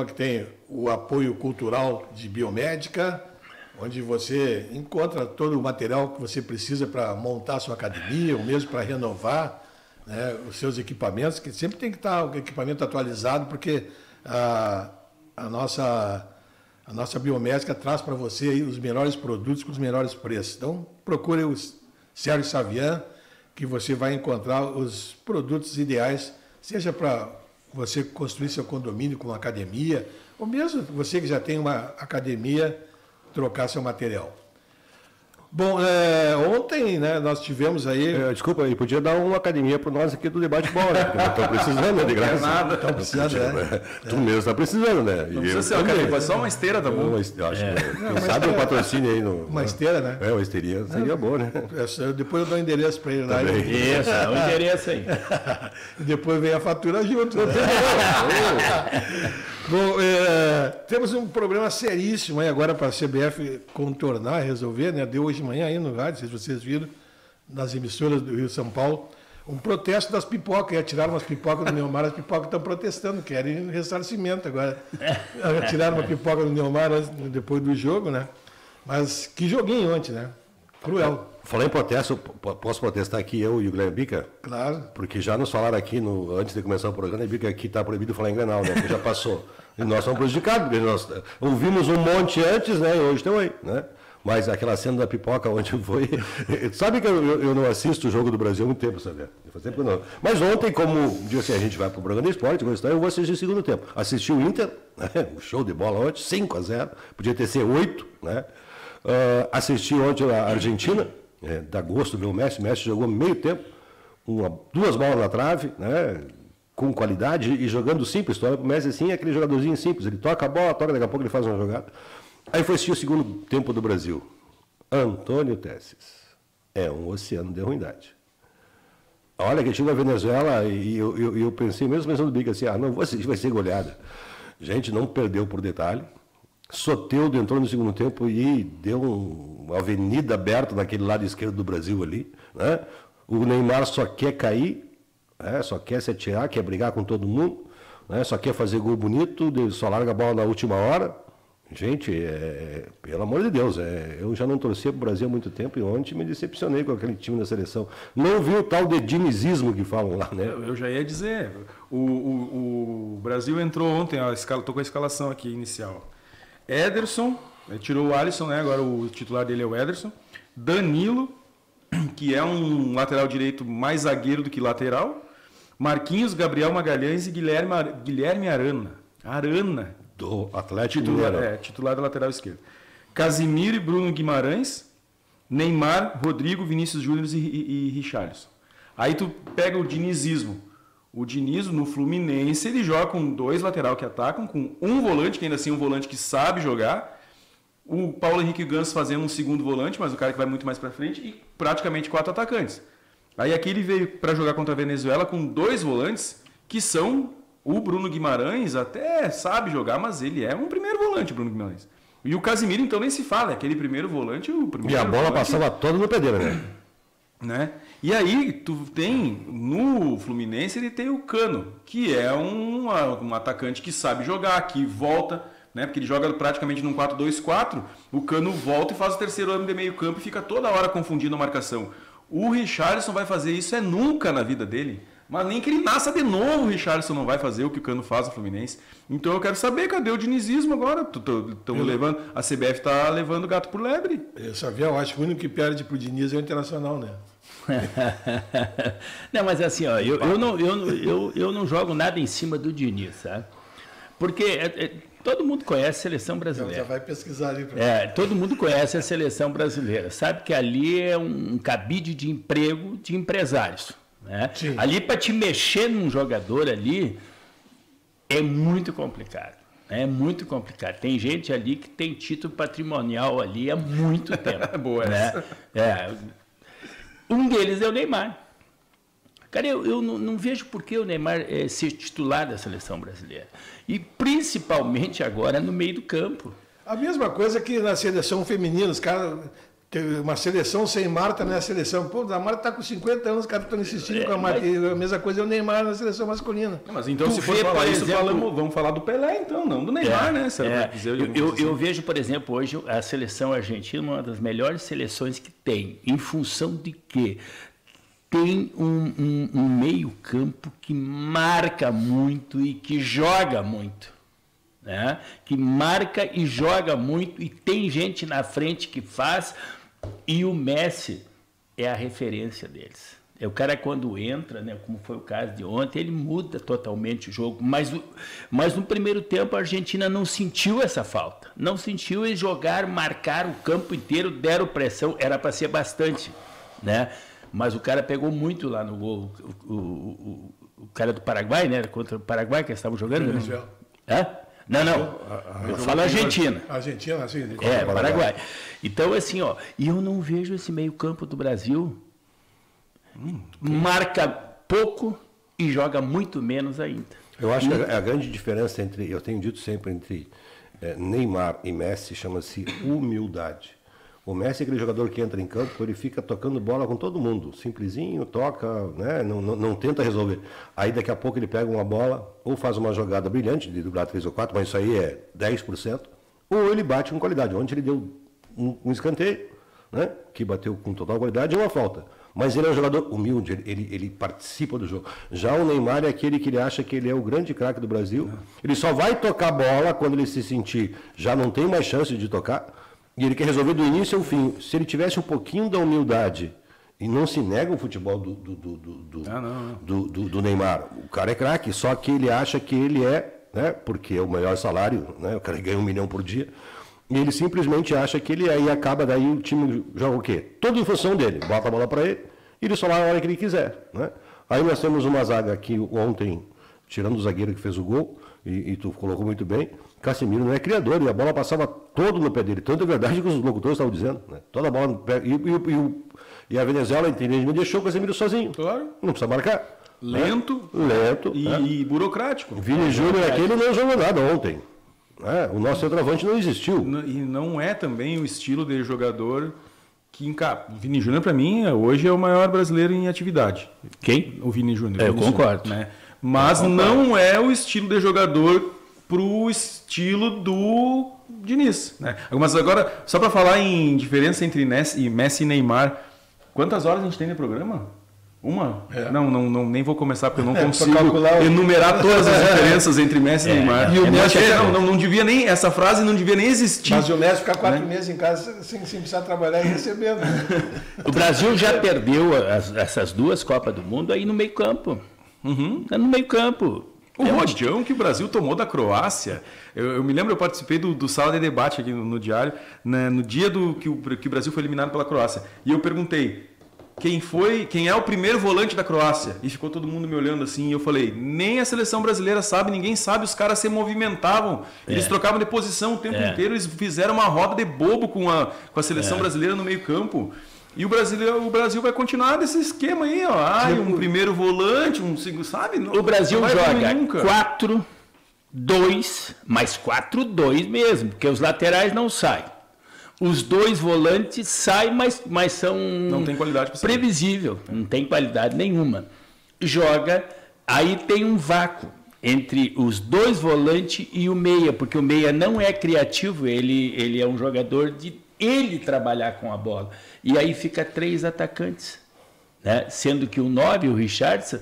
que tem o apoio cultural de biomédica, onde você encontra todo o material que você precisa para montar a sua academia, ou mesmo para renovar, né, os seus equipamentos, que sempre tem que estar o equipamento atualizado, porque a nossa biomédica traz para você aí os melhores produtos com os melhores preços. Então, procure o Sérgio Savian, que você vai encontrar os produtos ideais, seja para você construir seu condomínio com uma academia, ou mesmo você que já tem uma academia, trocar seu material. Bom, ontem, né, nós tivemos aí... Desculpa, e podia dar uma academia para nós aqui do Debate Bola, né? Porque não estão precisando, né, de graça. É nada. Estão precisando, né? Tu mesmo está precisando, né? Não precisa ser uma academia, só uma esteira, tá bom? Acho que, quem sabe um patrocínio aí. Uma esteira, né? Uma esteirinha seria boa, né? Depois eu dou o endereço para ele lá. Isso, o endereço aí. E depois vem a fatura junto. Né? Bom, temos um problema seríssimo aí agora para a CBF contornar, resolver, né? Deu hoje de manhã aí no rádio, se vocês viram, nas emissoras do Rio São Paulo, um protesto das pipocas. Tiraram umas pipocas do Neymar, as pipocas estão protestando, querem ressarcimento agora. Tiraram uma pipoca do Neymar depois do jogo, né? Mas que joguinho ontem, né? Cruel. Falei em protesto, posso protestar aqui eu e o Guilherme Bica? Claro. Porque já nos falaram aqui, antes de começar o programa, Bica, aqui está proibido falar em Grenal, né? Que já passou. E nós somos prejudicados, porque nós ouvimos um monte antes, né? E hoje estão aí, né? Mas aquela cena da pipoca onde foi... Sabe que eu não assisto o Jogo do Brasil há muito tempo, sabe? Faz tempo que não. Mas ontem, como disse, a gente vai para o programa de esporte, eu vou assistir o segundo tempo. Assisti o Inter, né? Um show de bola ontem, 5-0, podia ter sido 8, né? Assisti ontem a Argentina, dá gosto ver o Messi. O Messi jogou meio tempo, duas bolas na trave, né? Com qualidade e jogando simples. O Messi assim é aquele jogadorzinho simples, ele toca a bola, daqui a pouco ele faz uma jogada. Aí foi assistir o segundo tempo do Brasil. Antônio Tesses. É um oceano de ruindade. Olha que chega a Venezuela e eu pensei, mesmo pensando no Bico assim, não vou assistir, vai ser goleada. Gente, não perdeu por detalhe. Soteldo entrou no segundo tempo e deu uma avenida aberta naquele lado esquerdo do Brasil ali, né? O Neymar só quer cair, né? Só quer se atirar, quer brigar com todo mundo, né? Só quer fazer gol bonito, só larga a bola na última hora. Gente, pelo amor de Deus, eu já não torcia para o Brasil há muito tempo e ontem me decepcionei com aquele time da seleção. Não vi o tal de dinizismo que falam lá, né? Eu já ia dizer, o Brasil entrou ontem, estou com a escalação aqui inicial. Ederson, tirou o Alisson, né? Agora o titular dele é o Ederson. Danilo, que é um lateral direito mais zagueiro do que lateral. Marquinhos, Gabriel Magalhães e Guilherme Arana. Arana. Do Atlético titular da lateral esquerda. Casimiro e Bruno Guimarães, Neymar, Rodrigo, Vinícius Júnior e Richarlison. Aí tu pega o dinizismo. O Diniz, no Fluminense, ele joga com 2 lateral que atacam, com um volante, que ainda assim é um volante que sabe jogar. O Paulo Henrique Ganso fazendo um segundo volante, mas o cara que vai muito mais para frente, e praticamente 4 atacantes. Aí aqui ele veio para jogar contra a Venezuela com 2 volantes, que são... O Bruno Guimarães até sabe jogar, mas ele é um primeiro volante, Bruno Guimarães. E o Casimiro, então, nem se fala. Aquele primeiro volante... E a bola passava toda no pedreiro, né? E aí, tu tem... No Fluminense, ele tem o Cano, que é um atacante que sabe jogar, que volta... Né? Porque ele joga praticamente num 4-2-4. O Cano volta e faz o terceiro homem de meio campo e fica toda hora confundindo a marcação. O Richarlison vai fazer isso nunca na vida dele. Mas nem que ele nasça de novo, o Richarlison não vai fazer o que o Cano faz no Fluminense. Então eu quero saber, cadê o dinizismo agora? Levando, a CBF está levando o gato por lebre. Eu acho que o único que perde pro Diniz é o Internacional, né? Não, mas assim, ó, eu não jogo nada em cima do Diniz, sabe? Porque todo mundo conhece a seleção brasileira. Já vai pesquisar ali. Todo mundo conhece a seleção brasileira. Sabe que ali é um cabide de emprego de empresários. Né? Ali para te mexer num jogador ali é muito complicado. É muito complicado. Tem gente ali que tem título patrimonial ali há muito tempo. Boa né? Um deles é o Neymar. Cara, eu não vejo por que o Neymar ser titular da seleção brasileira. E principalmente agora no meio do campo. A mesma coisa que na seleção feminina, os caras Uma seleção sem Marta não é a seleção. Pô, a Marta está com 50 anos, os caras estão insistindo com a Marta. E a mesma coisa é o Neymar na seleção masculina. Mas então, se for falar isso, vamos falar do Pelé, então, não do Neymar, né? Eu vejo, por exemplo, hoje a seleção argentina uma das melhores seleções que tem, em função de que tem um meio-campo que marca muito e que joga muito. Né? Que marca e joga muito, e tem gente na frente que faz. E o Messi é a referência deles. É o cara, quando entra, né, como foi o caso de ontem, ele muda totalmente o jogo. Mas no primeiro tempo a Argentina não sentiu essa falta. Não sentiu, eles jogaram, marcaram o campo inteiro, deram pressão. Era para ser bastante. Né? Mas o cara pegou muito lá no gol. O cara do Paraguai, né? Contra o Paraguai que eles estavam jogando. Venezuela. Hã? Não. Eu falo Argentina. Argentina, assim. Paraguai. Então, assim, ó, e eu não vejo esse meio-campo do Brasil marca pouco e joga muito menos ainda. Eu acho que a grande diferença entre, eu tenho dito sempre, entre Neymar e Messi chama-se humildade. O Messi é aquele jogador que entra em campo, ele fica tocando bola com todo mundo, simplesinho, toca, né? Não tenta resolver. Aí daqui a pouco ele pega uma bola, ou faz uma jogada brilhante, de driblar 3 ou 4, mas isso aí é 10%, ou ele bate com qualidade. Ontem ele deu um escanteio, né? Que bateu com total qualidade, é uma falta. Mas ele é um jogador humilde, ele participa do jogo. Já o Neymar é aquele que ele acha que ele é o grande craque do Brasil. Ele só vai tocar bola quando ele se sentir, já não tem mais chance de tocar. E ele quer resolver do início ao fim. Se ele tivesse um pouquinho da humildade, e não se nega o futebol do Neymar, o cara é craque, só que ele acha que ele é, né, porque é o melhor salário, né, o cara ganha 1 milhão por dia, e ele simplesmente acha que ele é, e acaba daí o time joga o quê? Tudo em função dele, bota a bola para ele, e ele só vai a hora que ele quiser. Né? Aí nós temos uma zaga aqui ontem, tirando o zagueiro que fez o gol, e tu colocou muito bem, Casemiro não é criador, e a bola passava todo no pé dele. Tanto é verdade que os locutores estavam dizendo. Né? Toda a bola no pé. E a Venezuela, entendeu? Deixou o Casemiro sozinho. Claro. Não precisa marcar. Lento. Né? Lento. E burocrático. Vini Júnior aquele não jogou nada ontem. O nosso centroavante não existiu. E não é também o estilo de jogador que encapa. O Vini Júnior, para mim, hoje é o maior brasileiro em atividade. Quem? O Vini Júnior. Eu concordo. Né? Mas não é o estilo de jogador pro estilo do Diniz. Né? Mas agora, só para falar em diferença entre Messi e Neymar, quantas horas a gente tem no programa? Uma? É. Não, nem vou começar porque eu não consigo enumerar todas as diferenças entre Messi e Neymar. E o Messi não devia nem, essa frase não devia nem existir. Mas o Messi fica 4 meses em casa sem precisar trabalhar e recebendo. O Brasil já perdeu essas 2 Copas do Mundo aí no meio campo. No meio campo. O rodeão que o Brasil tomou da Croácia, eu me lembro, eu participei do sala de debate aqui no Diário, né, no dia que o Brasil foi eliminado pela Croácia. E eu perguntei, quem é o primeiro volante da Croácia? E ficou todo mundo me olhando assim, e eu falei, nem a seleção brasileira sabe, ninguém sabe, os caras se movimentavam, eles trocavam de posição o tempo inteiro, eles fizeram uma roda de bobo com a seleção brasileira no meio campo. E o Brasil vai continuar desse esquema aí, ó. Um primeiro volante, um segundo, sabe? O Brasil joga 4-2, mas 4-2 mesmo, porque os laterais não saem. Os 2 volantes saem, mas são... Não tem qualidade. Previsível, não tem qualidade nenhuma. Joga, aí tem um vácuo entre os 2 volantes e o meia, porque o meia não é criativo, ele é um jogador de ele trabalhar com a bola. E aí fica 3 atacantes, né? Sendo que o 9, o Richardson,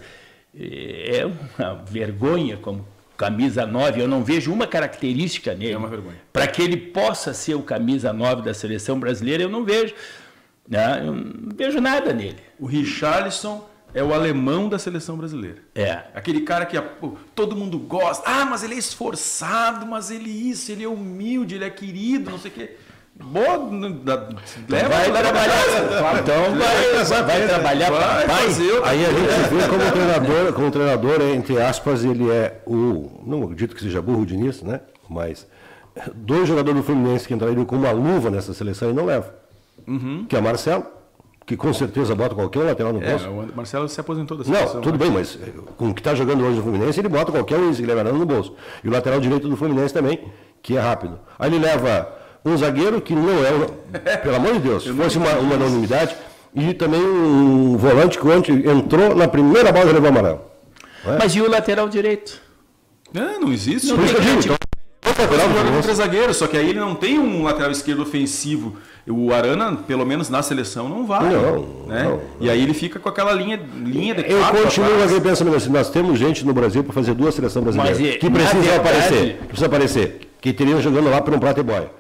é uma vergonha como camisa 9. Eu não vejo uma característica nele. É uma vergonha. Para que ele possa ser o camisa 9 da seleção brasileira, eu não vejo. Né? Eu não vejo nada nele. O Richarlison é o alemão da seleção brasileira. Aquele cara que todo mundo gosta. Mas ele é esforçado, mas ele é humilde, ele é querido, não sei o quê. Vai trabalhar para fazer. Aí a gente vê como treinador, entre aspas, ele é não acredito que seja burro de Diniz, né? Mas 2 jogadores do Fluminense que entrariam com uma luva nessa seleção e não levam. Que é Marcelo, que com certeza bota qualquer lateral no posto. O Marcelo se aposentou da seleção. Não, tudo bem, mas com o que está jogando hoje no Fluminense, ele bota qualquer um no bolso. E o lateral direito do Fluminense também, que é rápido. Aí ele leva Um zagueiro que não é, pelo amor de Deus, fosse uma unanimidade, e também um volante que ontem entrou na primeira bola e levou amarelo. Mas e o lateral direito? Não existe. Por isso que eu digo, Joga com 3 zagueiros, só que aí ele não tem um lateral esquerdo ofensivo. O Arana, pelo menos na seleção, não vai. Não. E aí ele fica com aquela linha de 4. Eu continuo aqui pensando assim, nós temos gente no Brasil para fazer 2 seleções brasileiras que precisa aparecer, que teriam jogando lá por um prata e boia.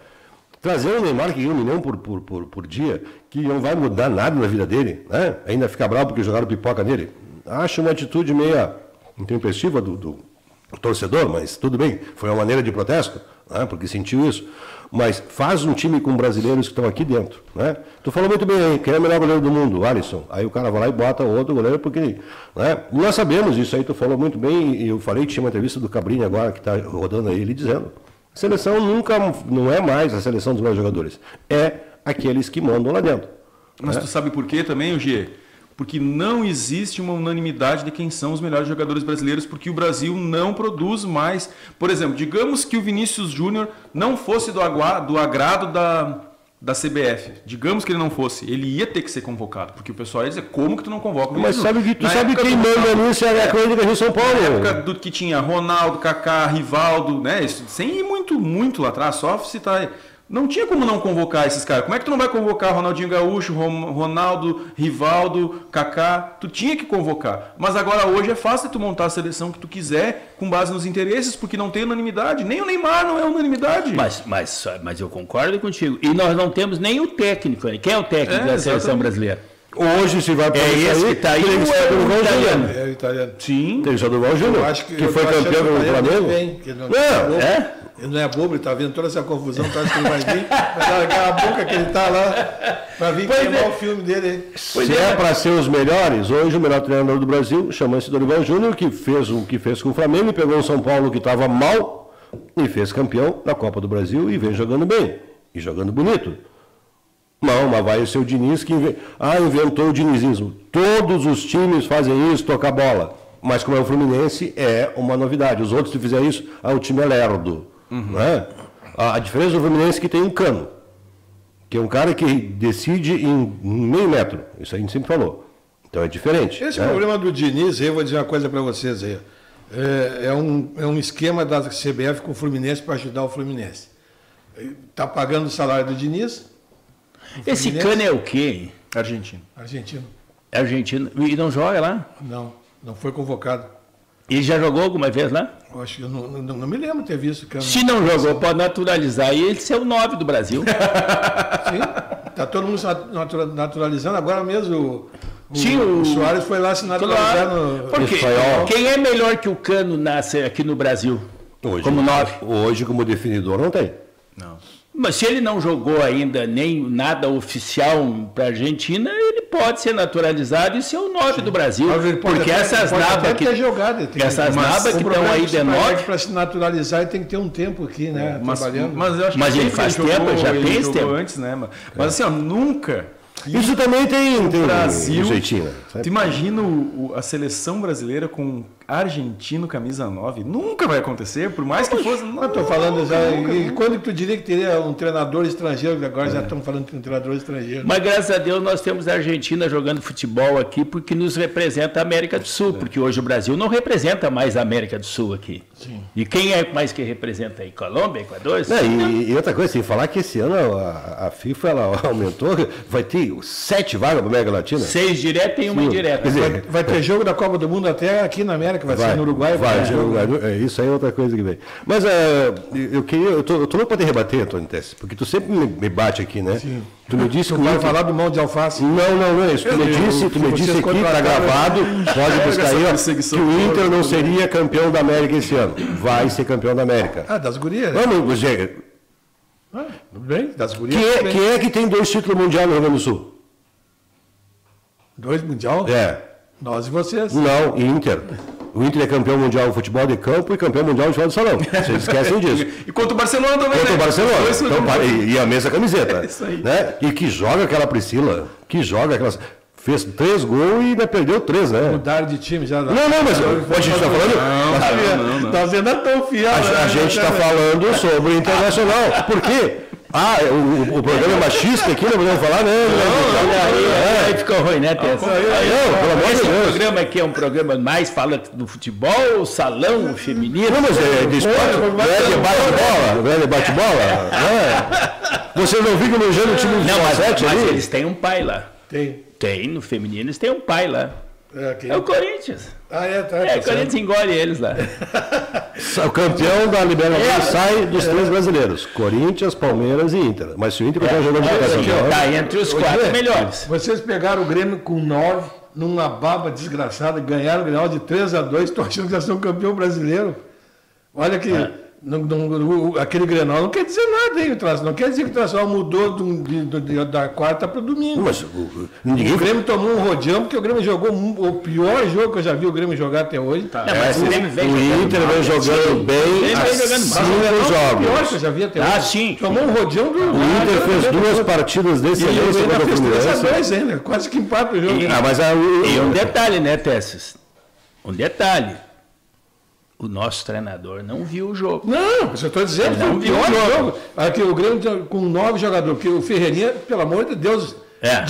Trazer o Neymar que ganha 1 milhão por dia, que não vai mudar nada na vida dele, né? Ainda ficar bravo porque jogaram pipoca nele. Acho uma atitude meio intempestiva do torcedor, mas tudo bem, foi uma maneira de protesto, né? Porque sentiu isso. Mas faz um time com brasileiros que estão aqui dentro, né? Tu falou muito bem aí, quem é o melhor goleiro do mundo? Alisson. Aí o cara vai lá e bota outro goleiro porque, né? Nós sabemos isso aí, tu falou muito bem, e eu falei que tinha uma entrevista do Cabrini agora, que está rodando aí, ele dizendo, a seleção nunca, não é mais a seleção dos melhores jogadores, é aqueles que mandam lá dentro. Mas tu sabe por quê também, Gê? Porque não existe uma unanimidade de quem são os melhores jogadores brasileiros, porque o Brasil não produz mais. Por exemplo, digamos que o Vinícius Júnior não fosse do agrado da CBF. Digamos que ele não fosse. Ele ia ter que ser convocado, porque o pessoal ia dizer, como que tu não convoca? Mas sabe quem manda nisso é a crônica de São Paulo. Na época do que tinha Ronaldo, Kaká, Rivaldo, né? Isso, sem ir muito lá atrás, só citar... Não tinha como não convocar esses caras. Como é que tu não vai convocar Ronaldinho Gaúcho, Ronaldo, Rivaldo, Kaká? Tu tinha que convocar. Mas agora hoje é fácil tu montar a seleção que tu quiser com base nos interesses, porque não tem unanimidade. Nem o Neymar não é unanimidade. Mas eu concordo contigo. E nós não temos nem o técnico. Quem é o técnico da seleção brasileira? Hoje se vai para esse que está aí, o italiano. É o italiano. Sim. Tem o Durval Júnior, que foi campeão do Flamengo. Ele não é bobo, ele está vendo toda essa confusão, tá, acho que ele vai vir, vai dar aquela boca que ele está lá, para vir queimar o filme dele. Se é para ser os melhores, hoje o melhor treinador do Brasil chama-se Dorival Júnior, que fez o que fez com o Flamengo, pegou o São Paulo que estava mal e fez campeão da Copa do Brasil e vem jogando bem, e jogando bonito. Não, mas vai o seu Diniz que inventou o dinizismo. Todos os times fazem isso, tocar bola. Mas como é o Fluminense, é uma novidade. Os outros, se fizer isso, o time é lerdo. Né? A diferença do Fluminense é que tem um Cano, que é um cara que decide em meio metro. Isso a gente sempre falou. Então é diferente. Esse problema do Diniz, eu vou dizer uma coisa para vocês aí. É um esquema da CBF com o Fluminense para ajudar o Fluminense. Está pagando o salário do Diniz. Esse Cano é o quê? Argentino. É argentino. E não joga lá? Não foi convocado. E já jogou alguma vez lá? Eu acho que eu não me lembro de ter visto. Se não jogou, pode naturalizar e ele ser o 9 do Brasil. Sim, está todo mundo se naturalizando. Agora mesmo o Soares foi lá se naturalizar. Claro. Porque quem é melhor que o Cano nasce aqui no Brasil? Hoje, como 9? Hoje, como definidor, não tem. Não. Mas se ele não jogou ainda nem nada oficial para a Argentina, ele pode ser naturalizado e ser o 9 do Brasil. Porque essas nabas que estão aí de 9... Para se naturalizar, ele tem que ter um tempo aqui, né? Trabalhando. Mas ele faz tempo, já fez tempo. Antes, né? Mas assim, nunca... Isso também tem Brasil. Um jeitinho. Tu imagina a seleção brasileira com argentino camisa 9? Nunca vai acontecer, por mais que fosse. Não, estou falando já. E quando tu diria que teria um treinador estrangeiro, que agora já estão falando de um treinador estrangeiro. Mas graças a Deus nós temos a Argentina jogando futebol aqui porque nos representa a América do Sul, porque hoje o Brasil não representa mais a América do Sul aqui. Sim. E quem é mais que representa aí? Colômbia, Equador? E outra coisa, sem falar que esse ano a FIFA ela aumentou, vai ter 7 vagas para a América Latina. 6 diretas e uma indireta. Quer dizer, vai ter jogo da Copa do Mundo até aqui na América, vai ser no Uruguai. Isso aí é outra coisa que vem. Mas eu tô louco para te rebater, Antônio Tess, porque tu sempre me bate aqui, né? Sim. Tu me disse que vai falar do mão de alface. Não é isso. Tu me disse aqui, está gravado, pode buscar aí, ó, que o Inter não seria campeão da América esse ano. Vai ser campeão da América. Das gurias. Vamos, Zé. Tudo bem, das gurias. Quem é que tem 2 títulos mundiais no Rio Grande do Sul? 2 mundial? É. Nós e vocês. Não, Inter. O Inter é campeão mundial de futebol de campo e campeão mundial de futebol de salão. Vocês esquecem disso. E contra o Barcelona também. Contra o Barcelona. Então, e a mesma camiseta. É isso aí. Né? E que joga aquela Priscila. Que joga aquelas... Fez 3 gols e ainda perdeu 3, né? Mudaram de time já. Não, mas hoje a gente está falando... Não. Tá sendo tão fiel. A gente está falando sobre o Internacional. Por quê? O programa é machista aqui, não podemos falar, né? Aí ficou ruim, né, Tessa? Esse programa aqui é um programa mais fala do futebol, salão feminino. Não, mas é de esporte, não é debate bola? Vocês não viram no jogo o time de basquete ali? Mas eles têm um pai lá. Tem, no feminino eles têm um pai lá. É o Corinthians. Tá. O Corinthians engole eles lá. O campeão da Libertadores sai dos 3 brasileiros. Corinthians, Palmeiras e Inter. Mas se o Inter continuar jogando de tá entre os 4 melhores. Vocês pegaram o Grêmio com 9, numa baba desgraçada, ganharam o Grenal de 3-2, estão achando que já são campeão brasileiro. Olha que... aquele Grenal não quer dizer nada, hein? Não quer dizer que o Internacional mudou da quarta para o domingo. Mas o Grêmio tomou um rodeão, porque o Grêmio jogou o pior jogo que eu já vi o Grêmio jogar até hoje. Mas o Inter vem jogando bem há 5 jogos. O pior que eu já vi até hoje. Sim. Tomou um rodeão do... O Inter fez 2 partidas desse ano. E fez 3-2 ainda, quase que empata o jogo. E um detalhe, né, Tessis? Um detalhe. O nosso treinador não viu o jogo. Não, eu estou dizendo que foi o pior jogo. Aqui o Grêmio com 9 jogadores, porque o Ferreirinha, pelo amor de Deus,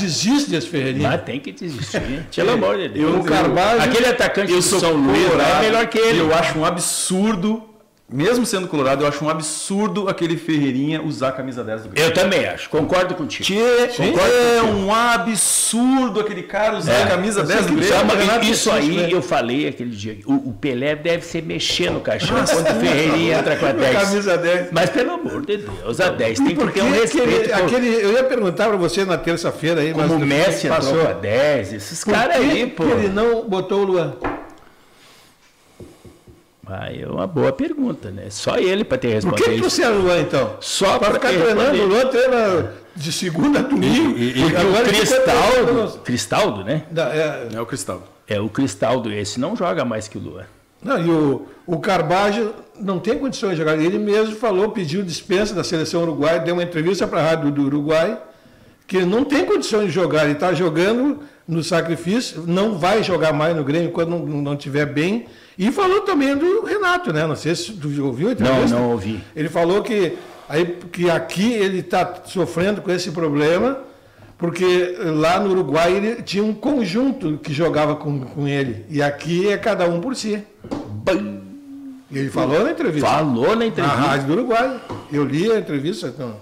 desiste desse Ferreirinha. Mas tem que desistir, pelo amor de Deus. O Carvalho, aquele atacante do São Luís é melhor que ele. Eu acho um absurdo, mesmo sendo colorado, eu acho um absurdo aquele Ferreirinha usar a camisa 10 do Grêmio. Eu também acho, concordo contigo. É um absurdo aquele cara usar a camisa 10 do Grêmio. Isso aí eu falei aquele dia. O Pelé deve ser mexer no caixão quando o Ferreirinha entra com a 10. Camisa 10. Mas pelo amor de Deus, a 10 tem que ter um respeito. Eu ia perguntar para você na terça-feira aí, como o Messi entrou com a 10, esses caras aí, pô. Por que ele não botou o Luan? É uma boa pergunta, né? Só ele para ter respondido. Por que você é o Luan, então? Só para ficar treinando. O Luan treina de segunda a domingo. E o Cristaldo, né? É o Cristaldo. É o Cristaldo. Esse não joga mais que o Luan. Não, e o Carvalho não tem condições de jogar. Ele mesmo falou, pediu dispensa da seleção uruguaia, deu uma entrevista para a rádio do Uruguai, que não tem condições de jogar. Ele está jogando no sacrifício, não vai jogar mais no Grêmio quando não estiver bem. E falou também do Renato, né? Não sei se tu ouviu a entrevista. Não ouvi. Ele falou que aqui ele está sofrendo com esse problema, porque lá no Uruguai ele tinha um conjunto que jogava com ele. E aqui é cada um por si. Ele falou na entrevista. Na rádio do Uruguai. Eu li a entrevista. Então.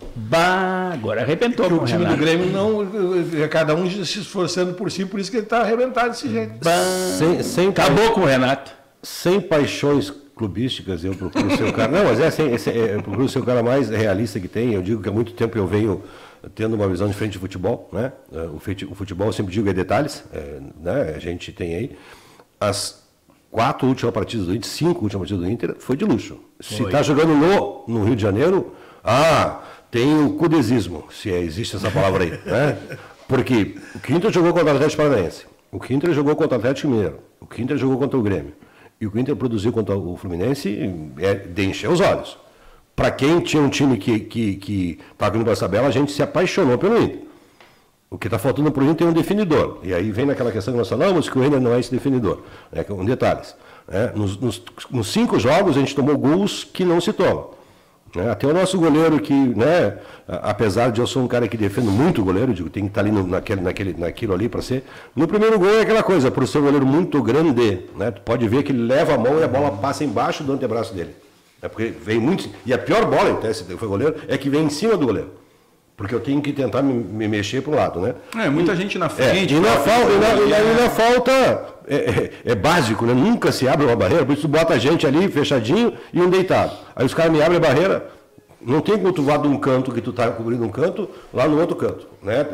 Agora arrebentou. O time do Grêmio não. Cada um se esforçando por si, por isso que ele está arrebentado desse jeito. Acabou com o Renato. Sem paixões clubísticas, eu procuro ser o cara. Não, mas eu procuro ser o cara mais realista que tem. Eu digo que há muito tempo eu venho tendo uma visão diferente de futebol, né? O futebol, eu sempre digo, é detalhes, né? A gente tem aí. As 4 últimas partidas do Inter, 5 últimas partidas do Inter, foi de luxo. Se está jogando no Rio de Janeiro, tem o cudesismo, se existe essa palavra aí, né? Porque o Inter jogou contra o Atlético Paranaense, o Inter jogou contra o Atlético Mineiro, o Inter jogou contra o Grêmio. E o que o Inter produziu contra o Fluminense de encher os olhos. Para quem tinha um time que estava indo para essa tabela, a gente se apaixonou pelo Inter. O que está faltando para o Inter é um definidor. E aí vem naquela questão que nós falamos, que o Inter não é esse definidor. Com detalhes. Nos 5 jogos, a gente tomou gols que não se tomam. Até o nosso goleiro que, apesar de eu ser um cara que defendo muito o goleiro, digo, tem que estar ali naquilo ali para ser. No primeiro gol é aquela coisa, por ser um goleiro muito grande, tu pode ver que ele leva a mão e a bola passa embaixo do antebraço dele. Porque vem muito. E a pior bola, então, se foi goleiro, é que vem em cima do goleiro. Porque eu tenho que tentar me mexer para o lado, né? Muita gente na frente. E na falta é básico, né? Nunca se abre uma barreira, por isso tu bota a gente ali fechadinho e um deitado. Aí os caras me abrem a barreira, não tem como tu vá de um canto que tu está cobrindo um canto, lá no outro canto, né?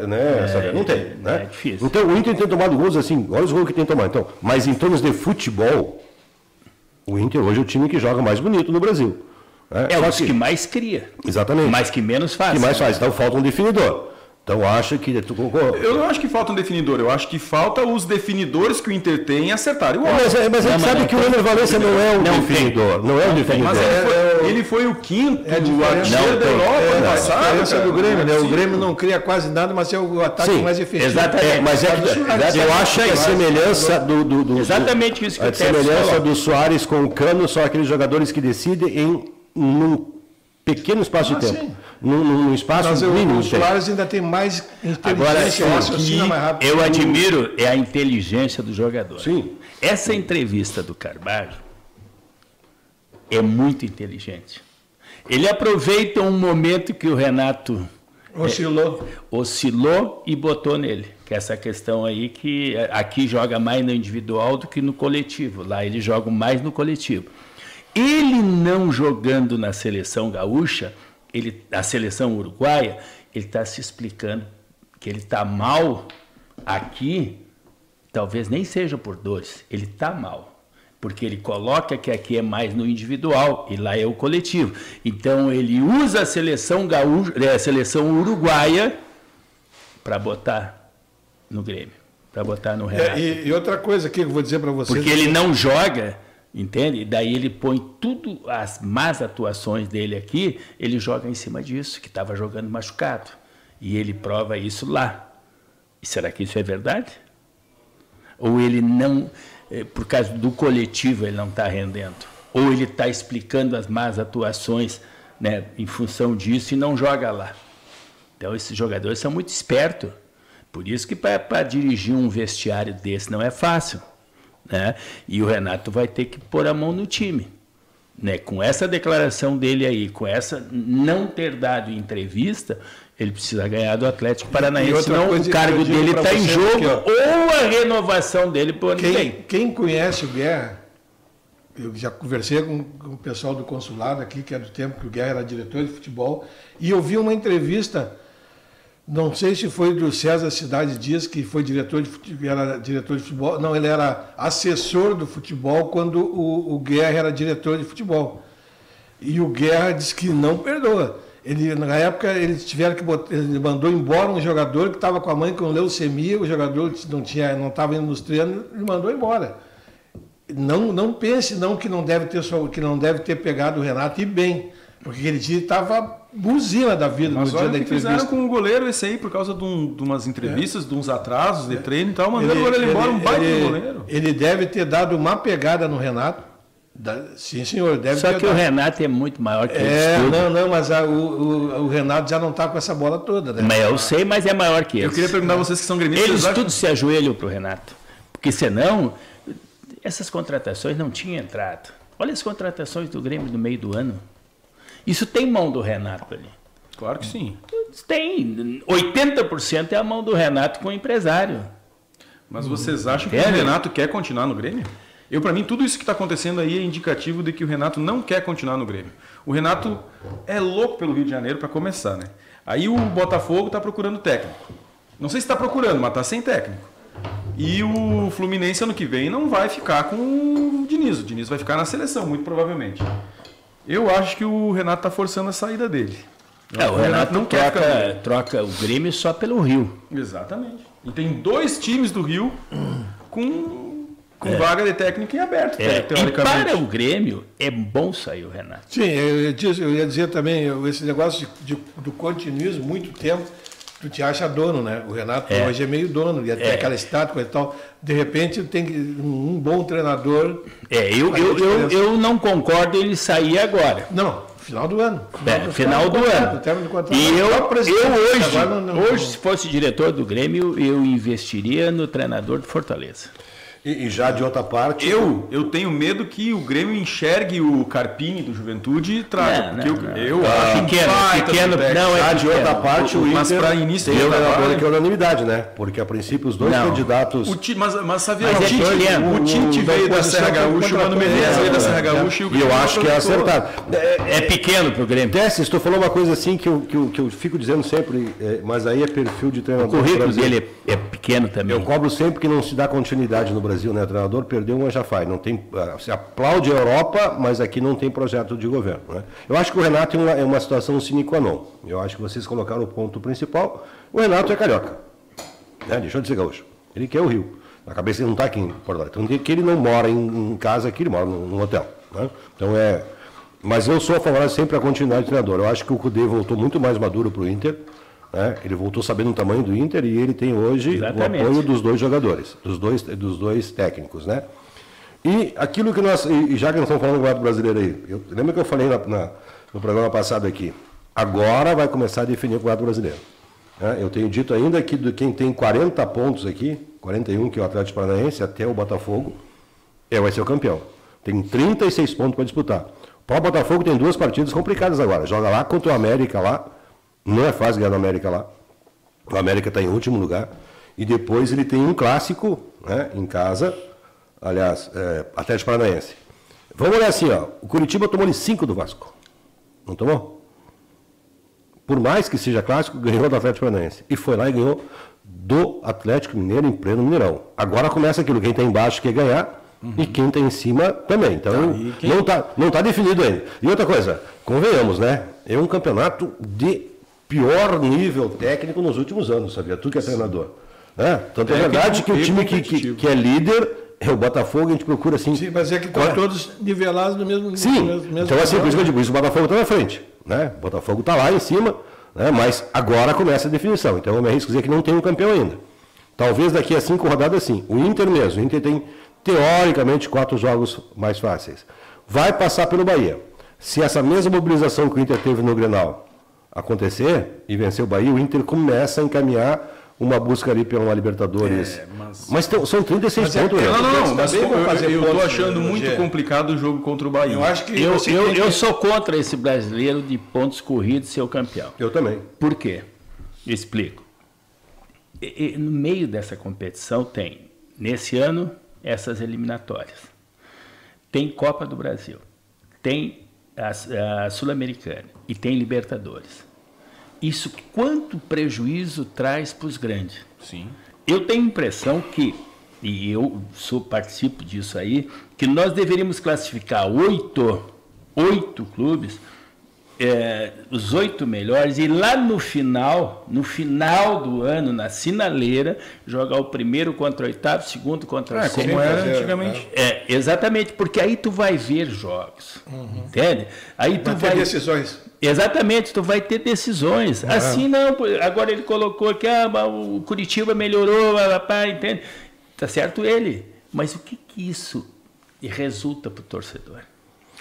Não tem, né? É difícil. Então o Inter tem tomado gols assim, olha os gols que tem tomado. Então, mas em termos de futebol, o Inter hoje é o time que joga mais bonito no Brasil. É o que mais cria. Exatamente. Mas que menos faz. Que mais faz. Então falta um definidor. Então acha que tu concorda? Eu não acho que falta um definidor, eu acho que falta os definidores que o Inter tem acertarem o Mas a gente sabe que o Ener Valencia não é um definidor. Não é um definidor. Mas ele foi o quinto artilheiro da Europa ano passado. A diferença do Grêmio, né? O Grêmio não cria quase nada, mas é o ataque mais efetivo. Exatamente. Mas eu acho que a semelhança do exatamente isso que a semelhança do Soares com o Cano são aqueles jogadores que decidem em um pequeno espaço de tempo. Sim. Num espaço mínimo. O Soares ainda tem mais inteligência. Agora, eu admiro a inteligência do jogador. Sim. Essa entrevista do Carvalho é muito inteligente. Ele aproveita um momento que o Renato oscilou e botou nele. Que é essa questão aí que aqui joga mais no individual do que no coletivo. Lá ele joga mais no coletivo. Ele não jogando na seleção gaúcha, a seleção uruguaia, ele está se explicando que ele está mal aqui, talvez nem seja por dores, ele está mal, porque ele coloca que aqui é mais no individual e lá é o coletivo. Então ele usa a seleção gaúcha, a seleção uruguaia para botar no Grêmio, para botar no Renato. E outra coisa aqui que eu vou dizer para vocês... Porque ele não joga... Entende? E daí ele põe tudo, as más atuações dele aqui, ele joga em cima disso, que estava jogando machucado. E ele prova isso lá. E será que isso é verdade? Ou ele não, por causa do coletivo, ele não está rendendo? Ou ele está explicando as más atuações, né, em função disso e não joga lá? Então esses jogadores são muito espertos. Por isso que para dirigir um vestiário desse não é fácil. Né? E o Renato vai ter que pôr a mão no time, né? Com essa declaração dele aí, com essa não ter dado entrevista, ele precisa ganhar do Atlético Paranaense, senão o cargo dele está em jogo aqui, ou a renovação dele por ano que vem. Quem conhece o Guerra, eu já conversei com o pessoal do consulado aqui, que é do tempo que o Guerra era diretor de futebol, e eu vi uma entrevista, não sei se foi do César Cidade Dias, que foi era diretor de futebol. Não, ele era assessor do futebol quando o Guerra era diretor de futebol. E o Guerra disse que não perdoa. Na época, eles tiveram que botar, ele mandou embora um jogador que estava com a mãe com leucemia, o jogador não estava indo nos treinos, ele mandou embora. Não pense não que não deve ter pegado o Renato e bem, porque aquele dia estava buzina da vida. Mas no dia olha da o que entrevista. fizeram com o goleiro esse aí, por causa de umas entrevistas, de uns atrasos de treino e tal, mandando o goleiro embora, um baita do goleiro. Ele deve ter dado uma pegada no Renato. Sim, senhor, deve Só ter que dado. o Renato é muito maior que ele. Não, mas o Renato já não está com essa bola toda. Né? Mas eu sei, mas é maior que ele. Eu queria perguntar a vocês que são gremistas. Eles tudo se ajoelham para o Renato. Porque senão, essas contratações não tinham entrado. Olha as contratações do Grêmio no meio do ano. Isso tem mão do Renato ali. Claro que sim. Tem. 80% é a mão do Renato com o empresário. Mas vocês acham que o Renato quer continuar no Grêmio? Para mim, tudo isso que está acontecendo aí é indicativo de que o Renato não quer continuar no Grêmio. O Renato é louco pelo Rio de Janeiro para começar, né? Aí o Botafogo está procurando técnico. Não sei se está procurando, mas está sem técnico. E o Fluminense ano que vem não vai ficar com o Diniz. O Diniz vai ficar na seleção, muito provavelmente. Eu acho que o Renato está forçando a saída dele. O Renato não troca o Grêmio só pelo Rio. Exatamente. E tem 2 times do Rio com vaga de técnico em aberto, teoricamente. E para o Grêmio, é bom sair o Renato. Sim, eu ia dizer também, esse negócio do continuismo, muito tempo, tu te acha dono, né? O Renato hoje é meio dono, ia ter aquela estátua e tal. De repente, tem um bom treinador... Eu não concordo ele sair agora. Não, final do ano. Final do ano. E hoje, se fosse diretor do Grêmio, eu investiria no treinador do Fortaleza. E já de outra parte... Eu tenho medo que o Grêmio enxergue o Carpini do Juventude e traga. Eu acho pequeno. Não, já de outra parte, o Inter... Mas para início... Tem uma que é unanimidade, né? Porque, a princípio, os dois candidatos... Mas sabia, o Tite veio da Serra Gaúcha, o Mano Menezes veio da Serra Gaúcha... E eu acho que é acertado. É pequeno para o Grêmio. Desses, tu falou uma coisa assim que eu fico dizendo sempre, mas aí é perfil de treinador. O currículo dele é pequeno também. Eu cobro sempre que não se dá continuidade no Brasil. Brasil, né? O treinador perdeu uma já faz. Não tem, se aplaude a Europa, mas aqui não tem projeto de governo. Né? Eu acho que o Renato é uma situação sine qua non. Eu acho que vocês colocaram o ponto principal. O Renato é carioca. Né? Deixou de ser gaúcho. Ele quer o Rio. Na cabeça ele não está aqui em Porto Alegre. Então que ele não mora em casa aqui, ele mora num hotel. Né? Então mas eu sou a favor sempre a continuidade do treinador. Eu acho que o Cudê voltou muito mais maduro para o Inter. Né? Ele voltou sabendo o tamanho do Inter e ele tem hoje o apoio dos dois jogadores, dos dois técnicos. Né? E aquilo que nós, e já que nós estamos falando do Campeonato Brasileiro aí, lembra que eu falei no programa passado aqui, agora vai começar a definir o Campeonato Brasileiro. Né? Eu tenho dito ainda que quem tem 40 pontos aqui, 41 que é o Atlético Paranaense, até o Botafogo, vai ser o campeão. Tem 36 pontos para disputar. O próprio Botafogo tem 2 partidas complicadas agora, joga lá contra o América lá. Não é fácil ganhar no América lá. O América está em último lugar. E depois ele tem um clássico, né, em casa. Aliás, Atlético Paranaense. Vamos olhar assim, ó. O Curitiba tomou 5 do Vasco. Não tomou? Por mais que seja clássico, ganhou do Atlético Paranaense. E foi lá e ganhou do Atlético Mineiro em pleno Mineirão. Agora começa aquilo. Quem está embaixo quer ganhar. E quem está em cima também. Então, não tá definido ainda. E outra coisa, convenhamos, né? É um campeonato de pior nível técnico nos últimos anos, sabia? Tu que é treinador. Né? Tanto é verdade que o time que é líder é o Botafogo, a gente procura assim... Sim, mas é que estão todos nivelados no mesmo... Sim, então assim, por isso que eu digo, isso o Botafogo está na frente. Né? O Botafogo está lá em cima, né? Mas agora começa a definição. Então eu me arrisco dizer que não tem um campeão ainda. Talvez daqui a 5 rodadas sim. O Inter mesmo, o Inter tem teoricamente 4 jogos mais fáceis. Vai passar pelo Bahia. Se essa mesma mobilização que o Inter teve no Grenal acontecer e vencer o Bahia, o Inter começa a encaminhar uma busca ali pela uma Libertadores. Mas são 36 pontos. Eu estou achando muito complicado o jogo contra o Bahia. Eu acho que eu sou contra esse brasileiro de pontos corridos ser o campeão. Eu também. Por quê? Explico. No meio dessa competição tem, nesse ano, essas eliminatórias. Tem Copa do Brasil. Tem a Sul-Americana e tem Libertadores. Isso quanto prejuízo traz para os grandes? Sim. Eu tenho a impressão que, e eu participo disso aí, que nós deveríamos classificar 8 clubes, os 8 melhores, e lá no final do ano, na sinaleira, jogar o primeiro contra o oitavo, segundo contra o sexto. Como era antigamente. Exatamente, porque aí tu vai ver jogos, entende? Aí tu vai ter decisões. Exatamente, tu vai ter decisões. Assim não, agora ele colocou que o Curitiba melhorou, entende? Tá certo ele, mas o que isso resulta para o torcedor?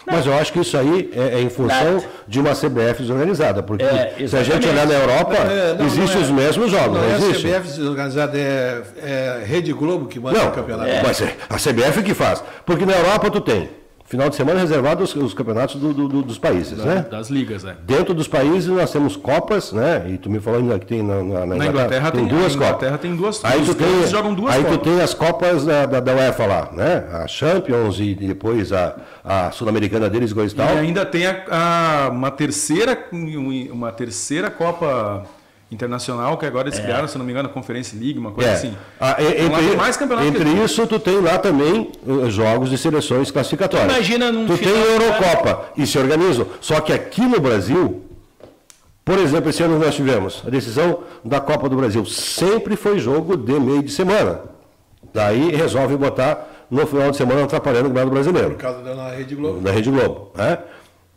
Não. Mas eu acho que isso aí é em função de uma CBF desorganizada, porque se a gente olhar na Europa, existem os mesmos jogos. Não existe. A CBF desorganizada, é Rede Globo que manda o campeonato. Mas a CBF que faz. Porque na Europa tu tem final de semana reservado os campeonatos dos países, né? Das ligas, né? Dentro dos países nós temos copas, né? E tu me falou ainda que tem na Inglaterra tem 2 copas. Inglaterra tem 2. Aí jogam 2 copas. Aí tu tem as copas da UEFA lá, né? A Champions e depois a Sul-Americana deles, coisa e tal. E ainda tem uma terceira Copa Internacional, que agora eles criaram, se não me engano, a Conference League, uma coisa assim. Mais campeonato entre isso, tu tem lá também jogos de seleções classificatórias. Imagina tu tem a Eurocopa e se organizam. Só que aqui no Brasil, por exemplo, esse ano nós tivemos a decisão da Copa do Brasil. Sempre foi jogo de meio de semana. Daí resolve botar no final de semana atrapalhando o Campeonato Brasileiro. Por causa da Rede Globo. Da Rede Globo. Né?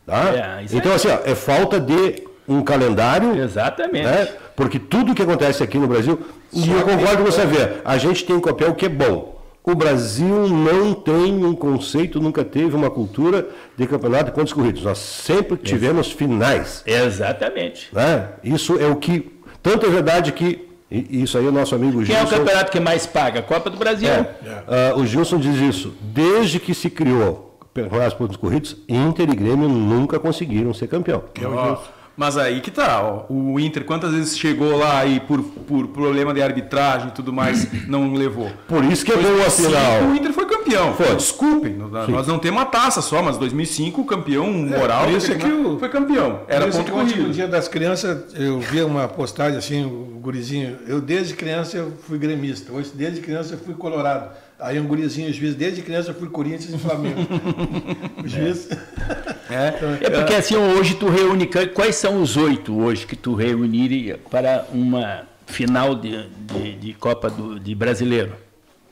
Tá? Então, assim, é falta de um calendário. Exatamente. Né? Porque tudo que acontece aqui no Brasil, e eu concordo com você ver, a gente tem que copiar o que é bom. O Brasil não tem um conceito, nunca teve uma cultura de campeonato de pontos corridos. Nós sempre tivemos finais. Exatamente. Né? Isso é o que... Tanto é verdade que... E isso aí é o nosso amigo Gilson... Quem é o campeonato que mais paga? A Copa do Brasil. O Gilson diz isso. Desde que se criou campeonato de pontos corridos, Inter e Grêmio nunca conseguiram ser campeão. Que é o Gilson. Mas aí que tá, ó, o Inter quantas vezes chegou lá e por problema de arbitragem e tudo mais não levou? Por isso que é bom a final. O Inter foi campeão. Desculpem, nós não temos uma taça só, mas 2005 o campeão moral foi campeão. Era ponto corrido. No Dia das Crianças eu vi uma postagem assim, o gurizinho, eu desde criança eu fui gremista, hoje desde criança eu fui colorado. Aí um gurizinho, o juiz, desde criança eu fui Corinthians e Flamengo. O juiz... porque assim, hoje tu reúne... Quais são os 8 hoje que tu reuniria para uma final de Copa de Brasileiro?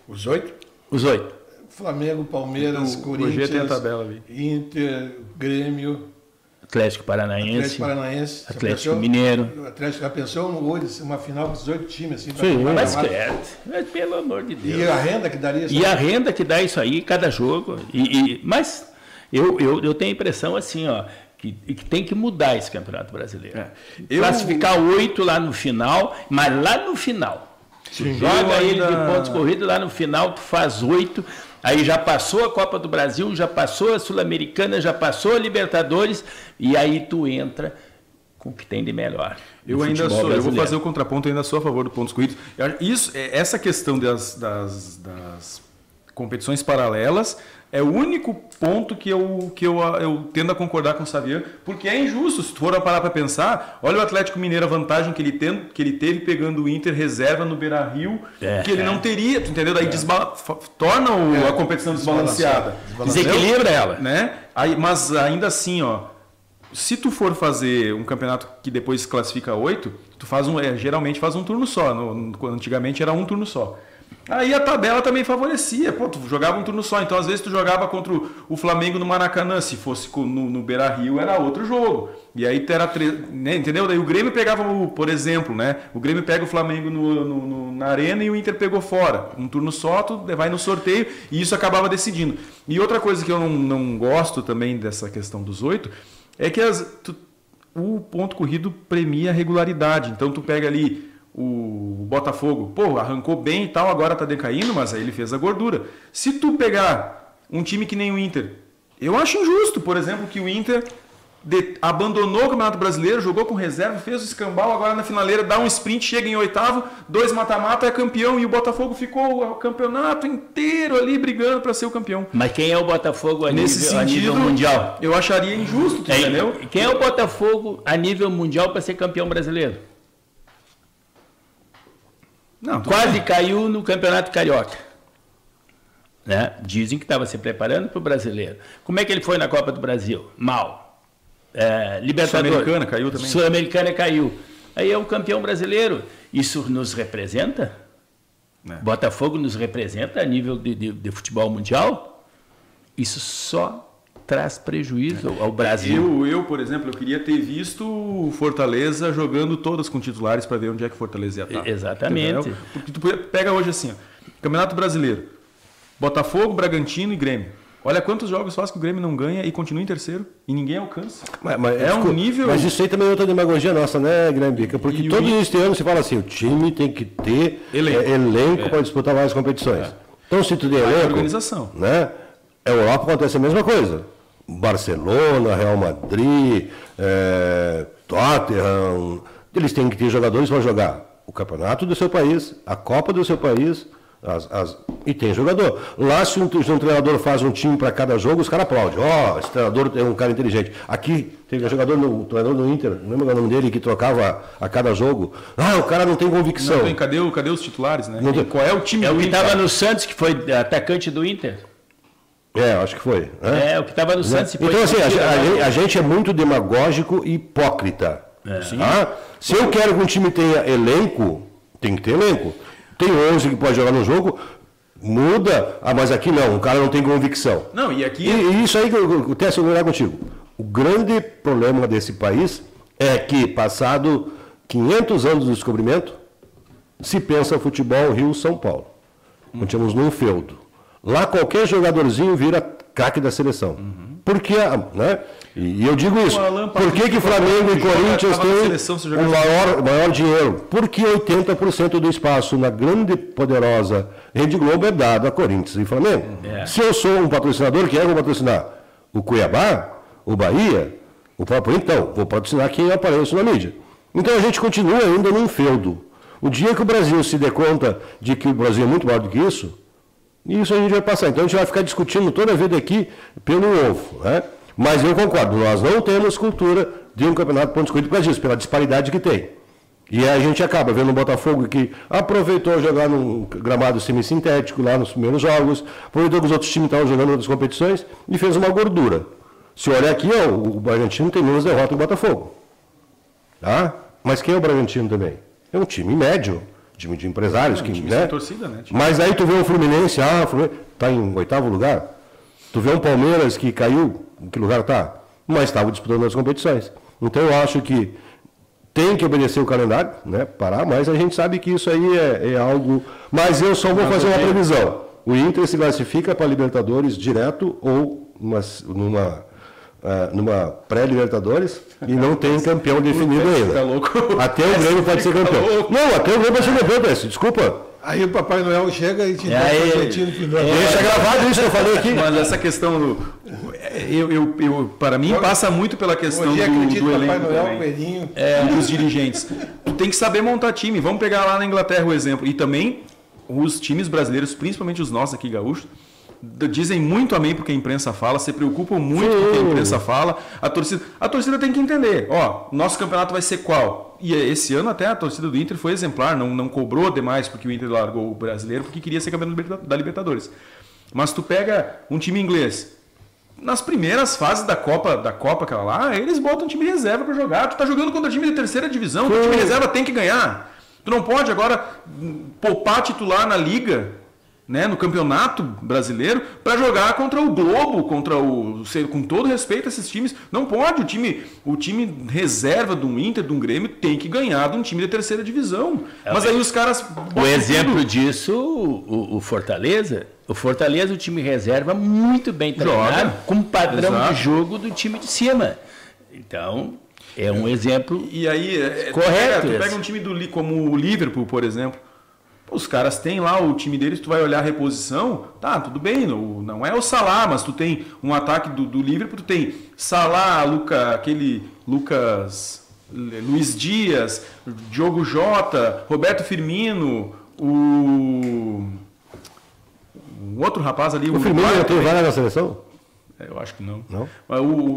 Os 8? Os 8. Flamengo, Palmeiras, Corinthians, tem a tabela ali. Inter, Grêmio... Atlético Paranaense, Atlético Mineiro. O Atlético já pensou uma final com 18 times assim? Sim, mas pelo amor de Deus. E a renda que daria isso? E a renda que dá isso aí, cada jogo. Mas eu tenho a impressão assim, ó, que tem que mudar esse Campeonato Brasileiro. Classificar 8 lá no final, mas lá no final. Joga ele de pontos corridos, lá no final tu faz 8. Aí já passou a Copa do Brasil, já passou a Sul-Americana, já passou a Libertadores, e aí tu entra com o que tem de melhor. Eu vou fazer o contraponto, eu ainda sou a favor do pontos corridos. Essa questão das competições paralelas é o único ponto que eu tendo a concordar com o Xavier, porque é injusto. Se tu for parar para pensar, olha o Atlético Mineiro, a vantagem que ele teve pegando o Inter reserva no Beira-Rio, que ele não teria, tu entendeu? Daí torna a competição desbalanceada. Desequilibra ela. Né? Mas ainda assim, se tu for fazer um campeonato que depois classifica 8, tu faz geralmente faz um turno só. Antigamente era um turno só. Aí a tabela também favorecia, tu jogava um turno só, então às vezes tu jogava contra o Flamengo no Maracanã, se fosse no Beira-Rio era outro jogo, e aí era, né, entendeu? Daí o Grêmio pegava, por exemplo, né, o Grêmio pega o Flamengo na Arena e o Inter pegou fora, um turno só, tu vai no sorteio e isso acabava decidindo. E outra coisa que eu não gosto também dessa questão dos 8, é que o ponto corrido premia a regularidade, então tu pega ali o Botafogo, arrancou bem e tal, agora tá decaindo, mas aí ele fez a gordura. Se tu pegar um time que nem o Inter, eu acho injusto, por exemplo, que o Inter abandonou o Campeonato Brasileiro, jogou com reserva, fez o escambau, agora na finaleira dá um sprint, chega em 8º, 2 mata-mata, é campeão, e o Botafogo ficou o campeonato inteiro ali brigando para ser o campeão. Mas quem é o Botafogo a nível mundial? Eu acharia injusto, entendeu? Quem é o Botafogo a nível mundial para ser campeão brasileiro? Quase caiu no Campeonato Carioca. Né? Dizem que estava se preparando para o brasileiro. Como é que ele foi na Copa do Brasil? Mal. Libertadores. Sul-Americana caiu também. Sul-Americana caiu. Aí é o campeão brasileiro. Isso nos representa? Botafogo nos representa a nível de futebol mundial? Isso só traz prejuízo ao Brasil. Eu, por exemplo, eu queria ter visto o Fortaleza jogando todas com titulares para ver onde é que Fortaleza ia estar. Exatamente. Entendeu? Porque tu pega hoje assim, Campeonato Brasileiro, Botafogo, Bragantino e Grêmio. Olha quantos jogos faz que o Grêmio não ganha e continua em terceiro e ninguém alcança. Um nível... Mas isso aí também é outra demagogia nossa, né, Guilherme Bica? Porque todo início de ano se fala assim, o time tem que ter elenco para disputar várias competições. Então, se tu tem elenco... organização. Né, a Europa acontece a mesma coisa. Barcelona, Real Madrid, Tottenham, eles têm que ter jogadores para jogar o campeonato do seu país, a Copa do seu país, e tem jogador. Lá, se um treinador faz um time para cada jogo, os caras aplaudem. Esse treinador é um cara inteligente. Aqui, teve um treinador no Inter, não lembro o nome dele, que trocava a cada jogo. O cara não tem convicção. Não tem, cadê os titulares, né? Qual é o time do Inter? O que estava no Santos, que foi atacante do Inter. Acho que foi. O que estava no Santos. Então, assim, a gente é muito demagógico e hipócrita. Se eu quero que um time tenha elenco, tem que ter elenco. Tem 11 que pode jogar no jogo, muda. Mas aqui não, o cara não tem convicção. Não, e aqui... E isso aí que eu quero segurar contigo. O grande problema desse país é que, passado 500 anos do descobrimento, se pensa futebol Rio-São Paulo. Continuamos num feudo. Lá qualquer jogadorzinho vira craque da seleção. Por que, né? E eu digo isso. Por que Flamengo e Corinthians têm o maior dinheiro? Porque 80% do espaço na grande, poderosa Rede Globo é dado a Corinthians e Flamengo. Se eu sou um patrocinador, quem é que eu vou patrocinar? O Cuiabá? O Bahia? O próprio então, vou patrocinar quem aparece na mídia. Então a gente continua ainda num feudo. O dia que o Brasil se dê conta de que o Brasil é muito maior do que isso a gente vai passar. Então a gente vai ficar discutindo toda a vida aqui pelo ovo, né? Mas eu concordo, nós não temos cultura de um campeonato pontos corridos por causa disso, pela disparidade que tem. E a gente acaba vendo o Botafogo que aproveitou jogar num gramado semissintético lá nos primeiros jogos, aproveitou que os outros times estavam jogando outras competições e fez uma gordura. Se olhar aqui, o Bragantino tem menos derrota que o Botafogo. Tá? Mas quem é o Bragantino também? É um time médio, time de empresários. Um que, time né? sem torcida, né? Mas aí tu vê o Fluminense, está em 8º lugar. Tu vê um Palmeiras que caiu, em que lugar está? Mas estava disputando as competições. Então eu acho que tem que obedecer o calendário, né? Parar, mas a gente sabe que isso aí é algo... Mas eu só vou fazer uma previsão. O Inter se classifica para a Libertadores direto ou numa pré-Libertadores e não tem campeão definido ainda. Até o Grêmio pode ser campeão. Não, até o Grêmio pode ser campeão, Pedro. Desculpa. Aí o Papai Noel chega e te dá o presentinho no final. Deixa gravado isso que eu falei aqui. Mas essa questão do... para mim, passa muito pela questão do elenco Papai Noel, também, Coelhinho. dos dirigentes. Tu tem que saber montar time. Vamos pegar lá na Inglaterra o exemplo. E também os times brasileiros, principalmente os nossos aqui gaúchos, dizem muito amém porque a imprensa fala, se preocupam muito porque a imprensa fala. A torcida tem que entender, nosso campeonato vai ser qual? E esse ano até a torcida do Inter foi exemplar, não cobrou demais porque o Inter largou o brasileiro porque queria ser campeão da Libertadores. Mas tu pega um time inglês, nas primeiras fases da Copa aquela lá, eles botam um time reserva para jogar. Tu tá jogando contra time de terceira divisão, o time reserva tem que ganhar. Tu não pode agora poupar titular na liga, né, no campeonato brasileiro, para jogar contra o Globo, com todo respeito a esses times. Não pode, o time reserva de um Inter, de um Grêmio, tem que ganhar de um time de terceira divisão. Mas aí os caras... O exemplo disso, o Fortaleza, o time reserva muito bem treinado, com padrão de jogo do time de cima. Então, é um exemplo e aí, correto. Tu pega um time como o Liverpool, por exemplo. Os caras têm lá o time deles, tu vai olhar a reposição, tá, tudo bem, não é o Salah, mas tu tem um ataque do Liverpool, tu tem Salah, Lucas, Luiz Dias, Diogo Jota, Roberto Firmino, o outro rapaz ali... O Firmino já tem vaga na seleção? Eu acho que não. Não?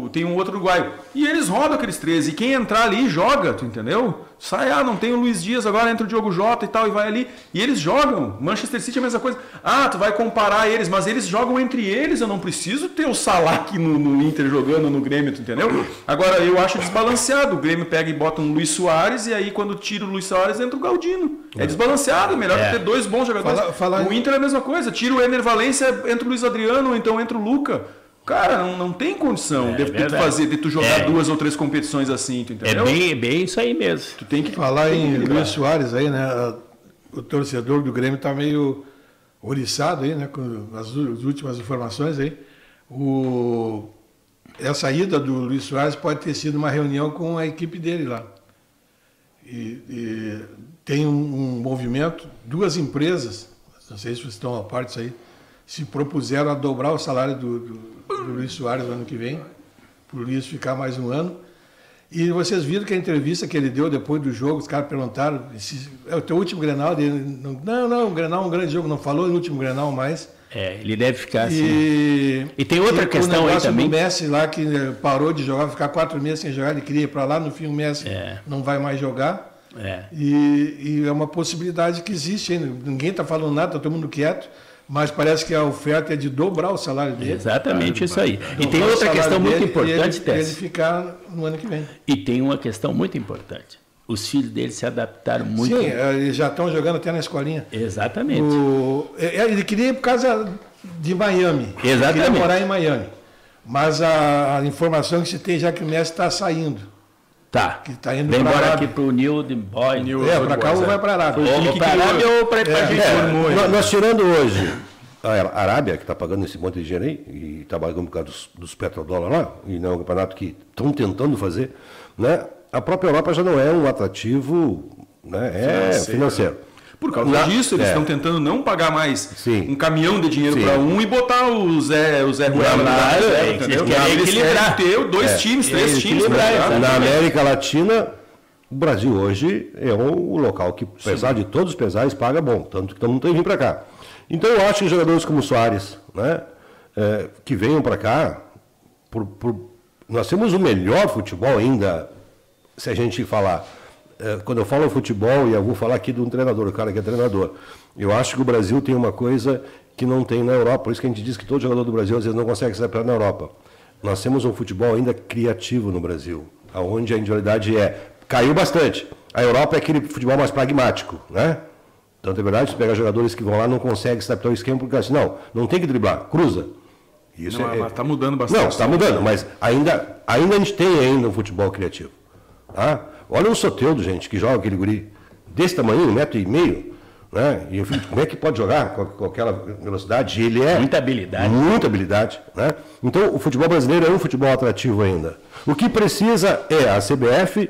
Tem um outro uruguaio. E eles rodam aqueles 13. E quem entrar ali joga, tu entendeu? Sai, não tem o Luiz Dias, agora entra o Diogo Jota e tal, e vai ali. E eles jogam. Manchester City é a mesma coisa. Tu vai comparar eles, mas eles jogam entre eles. Eu não preciso ter o Salah aqui no Inter jogando no Grêmio, tu entendeu? Agora, eu acho desbalanceado. O Grêmio pega e bota um Luiz Soares, e aí quando tira o Luiz Soares, entra o Galdino. É desbalanceado. É melhor ter dois bons jogadores. O Inter é a mesma coisa. Tira o Ener Valencia, entra o Luiz Adriano, ou então entra o Luca. Cara, não tem condição de tu jogar 2 ou 3 competições assim, tu entendeu? É bem isso aí mesmo. Tu tem que falar em Luiz Soares aí, né? O torcedor do Grêmio está meio oriçado aí, né? Com as últimas informações aí. Essa ida do Luiz Soares pode ter sido uma reunião com a equipe dele lá. E tem um movimento, 2 empresas, não sei se vocês estão a parte disso aí, se propuseram a dobrar o salário do Luiz Soares no ano que vem, para o Luiz ficar mais um ano. E vocês viram que a entrevista que ele deu depois do jogo, os caras perguntaram, é o teu último Grenal? Dele? Não, o Grenal é um grande jogo, não falou no último Grenal mais. Ele deve ficar assim. E tem outra questão aí também. O Messi lá, que parou de jogar, ficar 4 meses sem jogar, ele queria ir para lá, no fim o Messi não vai mais jogar. E é uma possibilidade que existe ainda. Ninguém está falando nada, está todo mundo quieto. Mas parece que a oferta é de dobrar o salário dele. Exatamente isso aí. E tem outra questão muito importante, Tess. Ele ficar no ano que vem. E tem uma questão muito importante. Os filhos dele se adaptaram muito. Sim, eles já estão jogando até na escolinha. Exatamente. Ele queria ir por causa de Miami. Exatamente. Ele queria morar em Miami. Mas a informação que se tem já que o Messi está saindo. Tá. Que tá indo vem para embora aqui para o New Boy. Para cá ou vai para a Arábia. Ou para a Arábia ou para a gente. Nós tirando hoje a Arábia, que está pagando esse monte de dinheiro aí, e está pagando por causa dos petrodólares lá, e não é um campeonato que estão tentando fazer, né? A própria Europa já não é um atrativo, né? Financeiro. Por causa disso, eles estão tentando não pagar mais um caminhão de dinheiro para um e botar o Zé Ruela lá, entendeu? Eles querem ter 2 times, 3 times. Na América Latina, o Brasil hoje é o local que, apesar de todos os pesares, paga bom, tanto que todo mundo tem que vir para cá. Então eu acho que jogadores como o Soares, né, que venham para cá, nós temos o melhor futebol ainda, se a gente falar quando eu falo futebol, e eu vou falar aqui de um treinador, o cara que é treinador, eu acho que o Brasil tem uma coisa que não tem na Europa, por isso que a gente diz que todo jogador do Brasil às vezes não consegue se adaptar na Europa. Nós temos um futebol ainda criativo no Brasil, onde a individualidade caiu bastante. A Europa é aquele futebol mais pragmático, né? Tanto é verdade, você pega jogadores que vão lá não conseguem se adaptar ao esquema, porque assim, não tem que driblar, cruza. Isso está mudando bastante. Não, está mudando, mas ainda a gente tem um futebol criativo. Tá? Olha o Soteldo, gente, que joga aquele guri desse tamanho, 1,5 m, né? E como é que pode jogar com aquela velocidade? Ele muita habilidade. Muita habilidade, né? Então, o futebol brasileiro é um futebol atrativo ainda. O que precisa é a CBF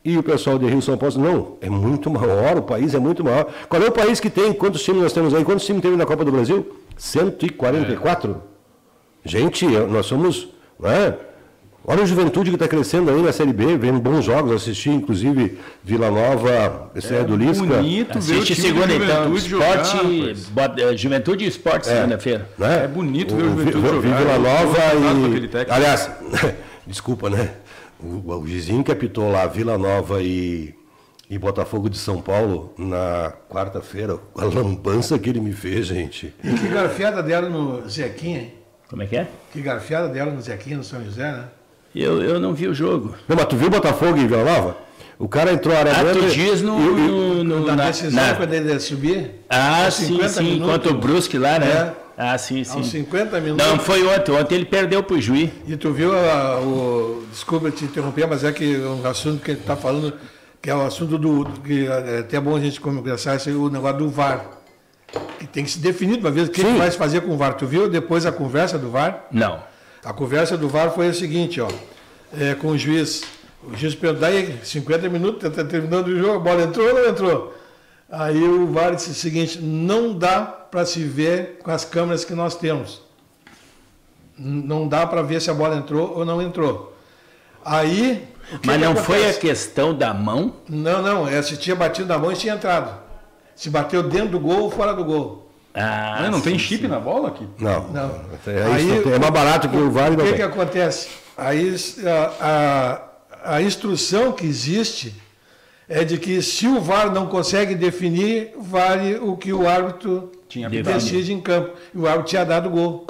e o pessoal de Rio São Paulo. Não, é muito maior, o país é muito maior. Qual é o país que tem, quantos times nós temos aí? Quantos times teve na Copa do Brasil? 144. Gente, nós somos... Né? Olha a Juventude que está crescendo aí na Série B, vendo bons jogos, assisti inclusive Vila Nova, Estreia do Lisca. Bonito ver o time segunda, de Juventude jogar. Juventude e Esporte segunda-feira. Né? É bonito ver o Juventude jogar. Vila Nova e... Aliás, desculpa, né? O vizinho que apitou lá Vila Nova e Botafogo de São Paulo na quarta-feira, a lambança que ele me fez, gente. E que garfiada deram no Zequinha, hein? Como é que é? Que garfiada deram no Zequinha, no São José, né? Eu não vi o jogo. Não, mas tu viu o Botafogo e Vila Nova? O cara entrou a área dentro. Tu diz na decisão, quando ele ia subir? Sim, contra o Brusque lá, né? Sim. Aos 50 minutos. Não, foi ontem. Ontem ele perdeu pro Juiz. E tu viu desculpa te interromper, mas é que um assunto que ele está falando, que é o assunto que é até bom a gente conversar, esse, o negócio do VAR. Que tem que se definir de uma vez o que vai se fazer com o VAR. Tu viu depois a conversa do VAR? Não. A conversa do VAR foi a seguinte, com o juiz. O juiz perguntou, daí 50 minutos, está terminando o jogo, a bola entrou ou não entrou? Aí o VAR disse o seguinte, não dá para se ver com as câmeras que nós temos. Não dá para ver se a bola entrou ou não entrou. Aí... Mas não foi a questão da mão? Não, se tinha batido na mão e tinha entrado. Se bateu dentro do gol ou fora do gol. Não tem chip na bola aqui? Não. É mais barato que o VAR. O que acontece? Aí a instrução que existe é de que se o VAR não consegue definir, vale o que o árbitro decide em campo. E o árbitro tinha dado gol.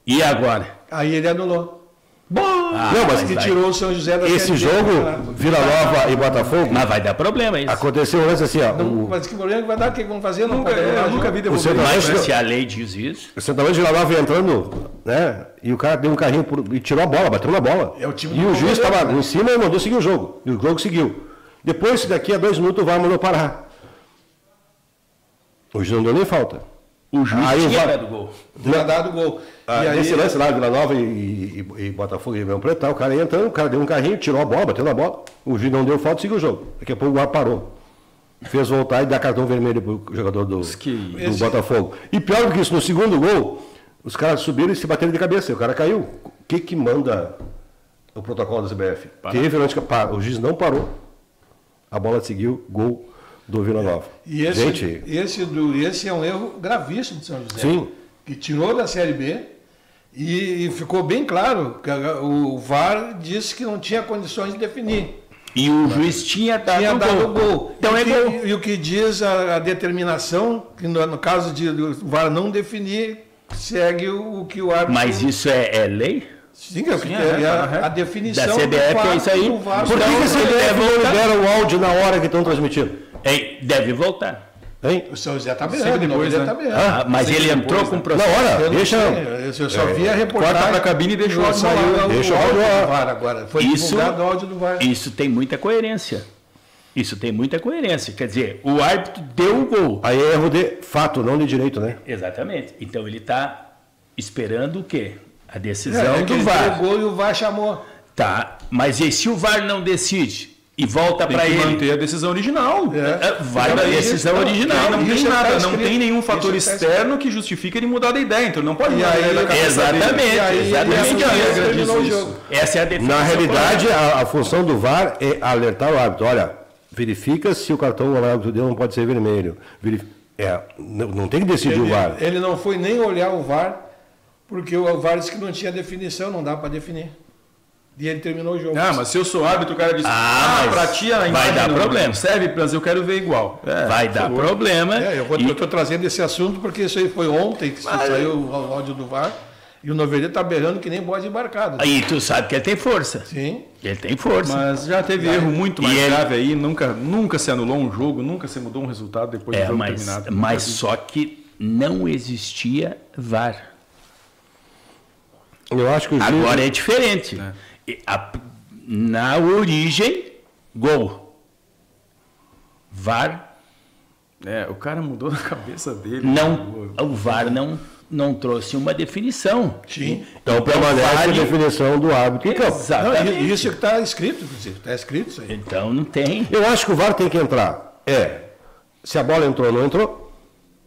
E agora? Aí ele anulou. Mas que tirou o São José da esse jogo, Vila Nova e Botafogo. Mas vai dar problema isso. Aconteceu um lance assim, mas que problema que vai dar? O que vão fazer? Eu nunca vi devolver. Mas se a lei diz isso. O centroavante de Vila Nova entrando, né? E o cara deu um carrinho e tirou a bola, bateu na bola. E o juiz estava em cima e mandou seguir o jogo. E o jogo seguiu. Depois, daqui a 2 minutos, o VAR mandou parar. O juiz não deu nem falta. O juiz tinha dado gol. Tinha dado gol. E aí, esse lance lá, Vila Nova e Botafogo e Ribeirão Preto, o cara ia entrando, o cara deu um carrinho, tirou a bola, bateu na bola. O juiz não deu falta e seguiu o jogo. Daqui a pouco o VAR parou. Fez voltar e dar cartão vermelho para o jogador do Botafogo. E pior do que isso, no segundo gol, os caras subiram e se bateram de cabeça. O cara caiu. O que manda o protocolo da CBF? O juiz não parou. A bola seguiu, gol do Vila Nova. E esse é um erro gravíssimo de São José. Sim. Que tirou da Série B e ficou bem claro que o VAR disse que não tinha condições de definir. E o juiz tinha dado gol. Então gol. E o que diz a determinação, que no caso de o VAR não definir, segue o que o árbitro... Mas isso é lei? Sim, a definição da CBF é isso aí. Por que a CBF não libera o áudio na hora que estão transmitindo? Deve voltar. Hein? O São José está beirando, depois, né? Mas ele entrou com o processo. Na hora, eu só vi a reportagem. Corta para a cabine e deixa o áudio lá. Deixa o áudio lá. VAR agora. Foi divulgado o áudio do VAR. Isso tem muita coerência. Quer dizer, o árbitro deu o gol. Aí é erro de fato, não de direito, né? Exatamente. Então ele está esperando o quê? A decisão do VAR. Ele deu o gol e o VAR chamou. Tá, mas e se o VAR não decide? E volta para ele. Tem que manter a decisão original. Vai da decisão original. Não tem nada, não tem nenhum fator externo que justifique ele mudar de ideia. Então não pode mudar a ideia da cabeça dele. Essa é a definição. Na realidade, a função do VAR é alertar o árbitro. Olha, verifica se o cartão o árbitro dele não pode ser vermelho. Não tem que decidir o VAR. Ele não foi nem olhar o VAR, porque o VAR disse que não tinha definição, não dá para definir. E ele terminou o jogo. Ah, mas se eu sou árbitro, o cara diz, mas pra ti a vai dar não problema. serve, mas eu quero ver igual. Vai dar problema. Eu estou trazendo esse assunto porque isso aí foi ontem que saiu o áudio do VAR e o Novelê está berrando que nem bode embarcado. Aí tu sabe que ele tem força. Sim. Ele tem força. Mas já teve erro muito mais grave aí, nunca se anulou um jogo, nunca se mudou um resultado depois do jogo terminado. Mas só que não existia VAR. Eu acho que Agora é diferente. Na origem, gol. VAR. O cara mudou na cabeça dele. O VAR não trouxe uma definição. Sim. Então permanece a definição do árbitro em campo. Não, isso que está escrito, inclusive. Está escrito isso aí. Então não tem. Eu acho que o VAR tem que entrar. Se a bola entrou ou não entrou,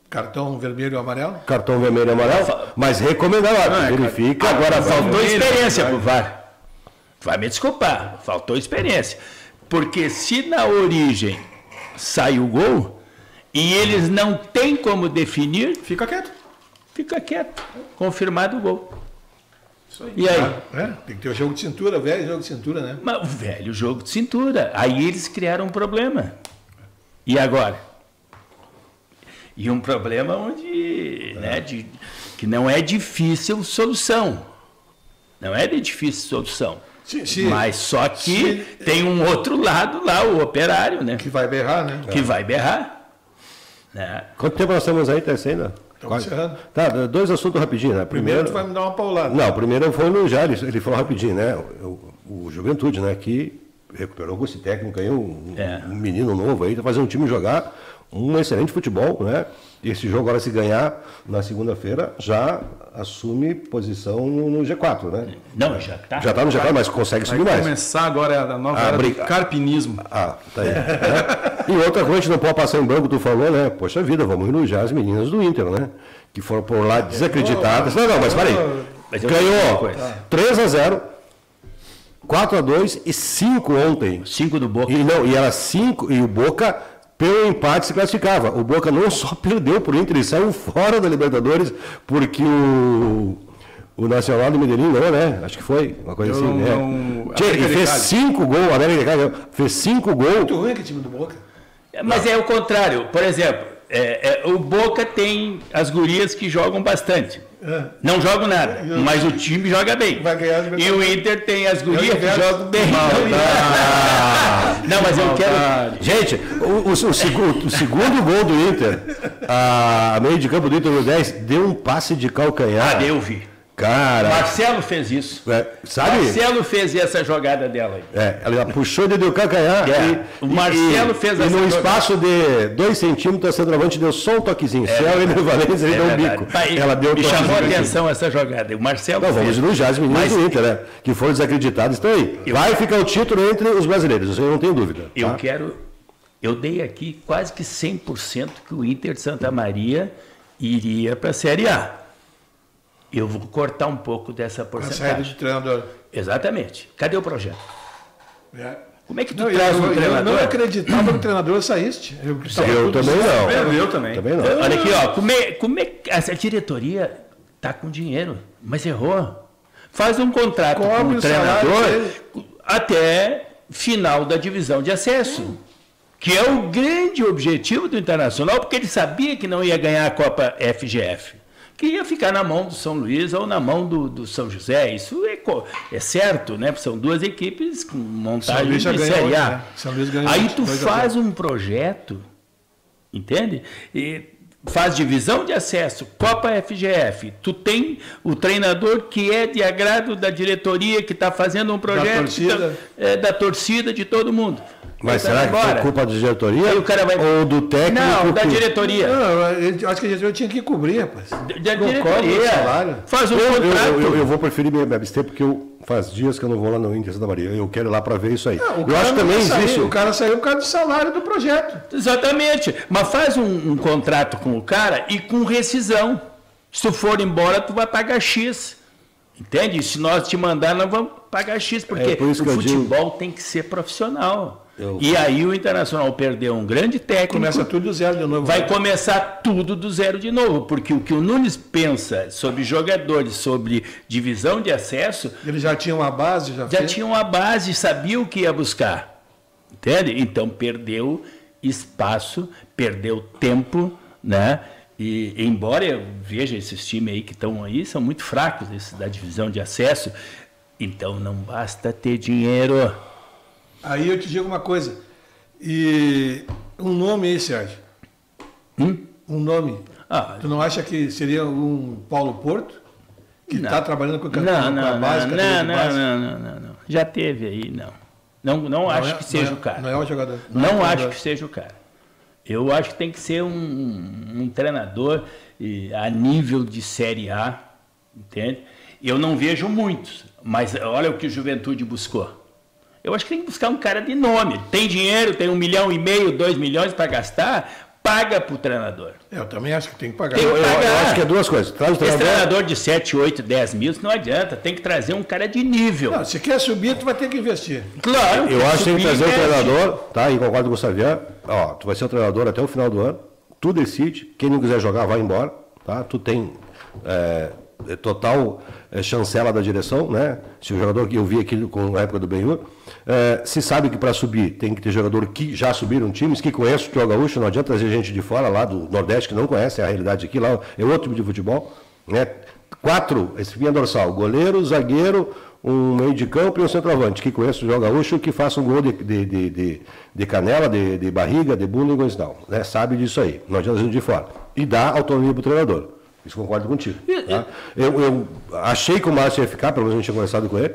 Cartão vermelho e amarelo? cartão vermelho e amarelo, mas recomendar o árbitro. Verifica. Agora faltou experiência para o VAR. Vai me desculpar, faltou experiência. Porque se na origem sai o gol e eles não têm como definir, Fica quieto. fica quieto. Confirmado o gol. Isso aí. E aí? Tem que ter o jogo de cintura, velho jogo de cintura, né? Mas o velho jogo de cintura. Aí eles criaram um problema. E agora? E um problema onde, que não é difícil solução. Não é de difícil solução. Mas só que tem um outro lado lá, o operário, né? Que vai berrar, né? Que vai berrar. Né? Quanto tempo nós temos aí, Terceira ainda? Estamos encerrando. Tá, dois assuntos rapidinho, né? Primeiro tu vai me dar uma paulada. Não, primeiro foi no Jales, ele falou rapidinho, né? O Juventude, né? Que recuperou com esse técnico aí, um menino novo aí, tá fazendo um time jogar um excelente futebol, né? Esse jogo agora, se ganhar na segunda-feira, já assume posição no G4, né? Não, já está. Já está no G4, mas consegue subir mais. Vai começar agora a nova era do carpinismo. Tá aí. Né? E outra coisa, a gente não pode passar em branco, tu falou, né? Poxa vida, vamos elogiar as meninas do Inter, né? Que foram por lá desacreditadas. Não, mas peraí. Ganhou 3-0, 4-2 e 5 ontem. 5 do Boca. E era 5, e o Boca, pelo empate, se classificava. O Boca não só perdeu por Inter, ele saiu fora da Libertadores, porque o Nacional de Medellín não, né? Acho que foi, uma coisa assim, né? E fez 5 gols, a América de Cali fez 5 gols. Muito ruim aquele time do Boca. Mas é o contrário. Por exemplo, o Boca tem as gurias que jogam bastante. Não jogam nada, mas o time joga bem. Vai ganhar as e o Inter tem as gurias que jogam bem. Não, mas eu quero... Gente, o segundo gol do Inter, a meio de campo do Inter, no 10, deu um passe de calcanhar. Eu vi. Cara... Marcelo fez isso. Sabe? Marcelo fez essa jogada dela aí. Ela puxou de deu calcanhar. O Marcelo fez essa jogada. E no jogada. Espaço de 2 centímetros, a centroavante deu só um toquezinho. Se ela e Valência, ele deu um bico. Ela deu me chamou a atenção essa jogada. O Marcelo fez. Vamos elogiar as meninas do Inter, né? Que foram desacreditadas. Então aí, vai ficar o título entre os brasileiros, isso eu não tenho dúvida. Tá? Eu dei aqui quase que 100% que o Inter de Santa Maria iria para a Série A. Eu vou cortar um pouco dessa porcentagem. A saída de treinador. Exatamente. Cadê o projeto? Como é que tu traz um treinador? Eu não acreditava que o treinador saísse. Eu também não. Eu também. Olha aqui, ó. Como é essa diretoria está com dinheiro, mas errou. Faz um contrato com o treinador até final da divisão de acesso. Que é o grande objetivo do Internacional, porque ele sabia que não ia ganhar a Copa FGF. Que ia ficar na mão do São Luís ou na mão do São José. Isso é certo, né? São duas equipes com montagem de Série A. Aí tu faz um projeto, entende? E faz divisão de acesso, Copa FGF. Tu tem o treinador que é de agrado da diretoria, que está fazendo um projeto da torcida de todo mundo. Mas será que foi culpa da diretoria ou do técnico? Não, da diretoria. Não, acho que a diretoria tinha que cobrir, rapaz. Da diretoria. Faz um contrato. Eu vou preferir me abster, porque faz dias que eu não vou lá no Inter Santa Maria. Eu quero ir lá para ver isso aí. Eu acho que também existe. O cara saiu por causa do salário do projeto. Exatamente. Mas faz um contrato com o cara e com rescisão. Se tu for embora, tu vai pagar X. Entende? Se nós te mandar, nós vamos pagar X, porque o futebol tem que ser profissional. E aí o Internacional perdeu um grande técnico. Começa tudo do zero de novo. Vai começar tudo do zero de novo, porque o que o Nunes pensa sobre jogadores, sobre divisão de acesso... Ele já tinha uma base? Já tinha uma base, sabia o que ia buscar. Entende? Então perdeu espaço, perdeu tempo, né? E embora eu veja esses times aí que estão aí, são muito fracos, esses da divisão de acesso, então não basta ter dinheiro. Aí eu te digo uma coisa, e um nome aí, Sérgio? Um nome? Tu não acha que seria um Paulo Porto? Que está trabalhando com a base? Não. Já teve aí, não acho que seja o cara. Não é o jogador. Não acho que seja o cara. Eu acho que tem que ser um treinador a nível de Série A, entende? Eu não vejo muitos, mas olha o que o Juventude buscou. Eu acho que tem que buscar um cara de nome. Tem dinheiro, tem 1,5 milhão, 2 milhões para gastar, paga para o treinador. Eu também acho que tem que pagar. Eu acho que é duas coisas. Esse treinador de 7, 8, 10 mil, não adianta. Tem que trazer um cara de nível. Não, se quer subir, tu vai ter que investir. Claro. Eu acho que tem que trazer um treinador, tá? E concordo com o Xavier. Ó, tu vai ser o treinador até o final do ano. Tu decide. Quem não quiser jogar, vai embora. Tá? Tu tem total chancela da direção, né? Se o jogador que eu vi aqui com a época do Benhur, se sabe que para subir tem que ter jogador que já subiram times, que conhece o futebol gaúcho, não adianta trazer gente de fora, lá do Nordeste, que não conhece a realidade aqui, lá é outro tipo de futebol, né? 4, espinha dorsal, goleiro, zagueiro, um meio de campo e um centroavante, que conhece o futebol gaúcho, que faça um gol de canela, de barriga, de bunda e coisa e tal, né? Sabe disso aí, não adianta gente de fora. E dá autonomia para o treinador. Isso concordo contigo. Tá? Eu achei que o Márcio ia ficar, pelo menos a gente tinha conversado com ele.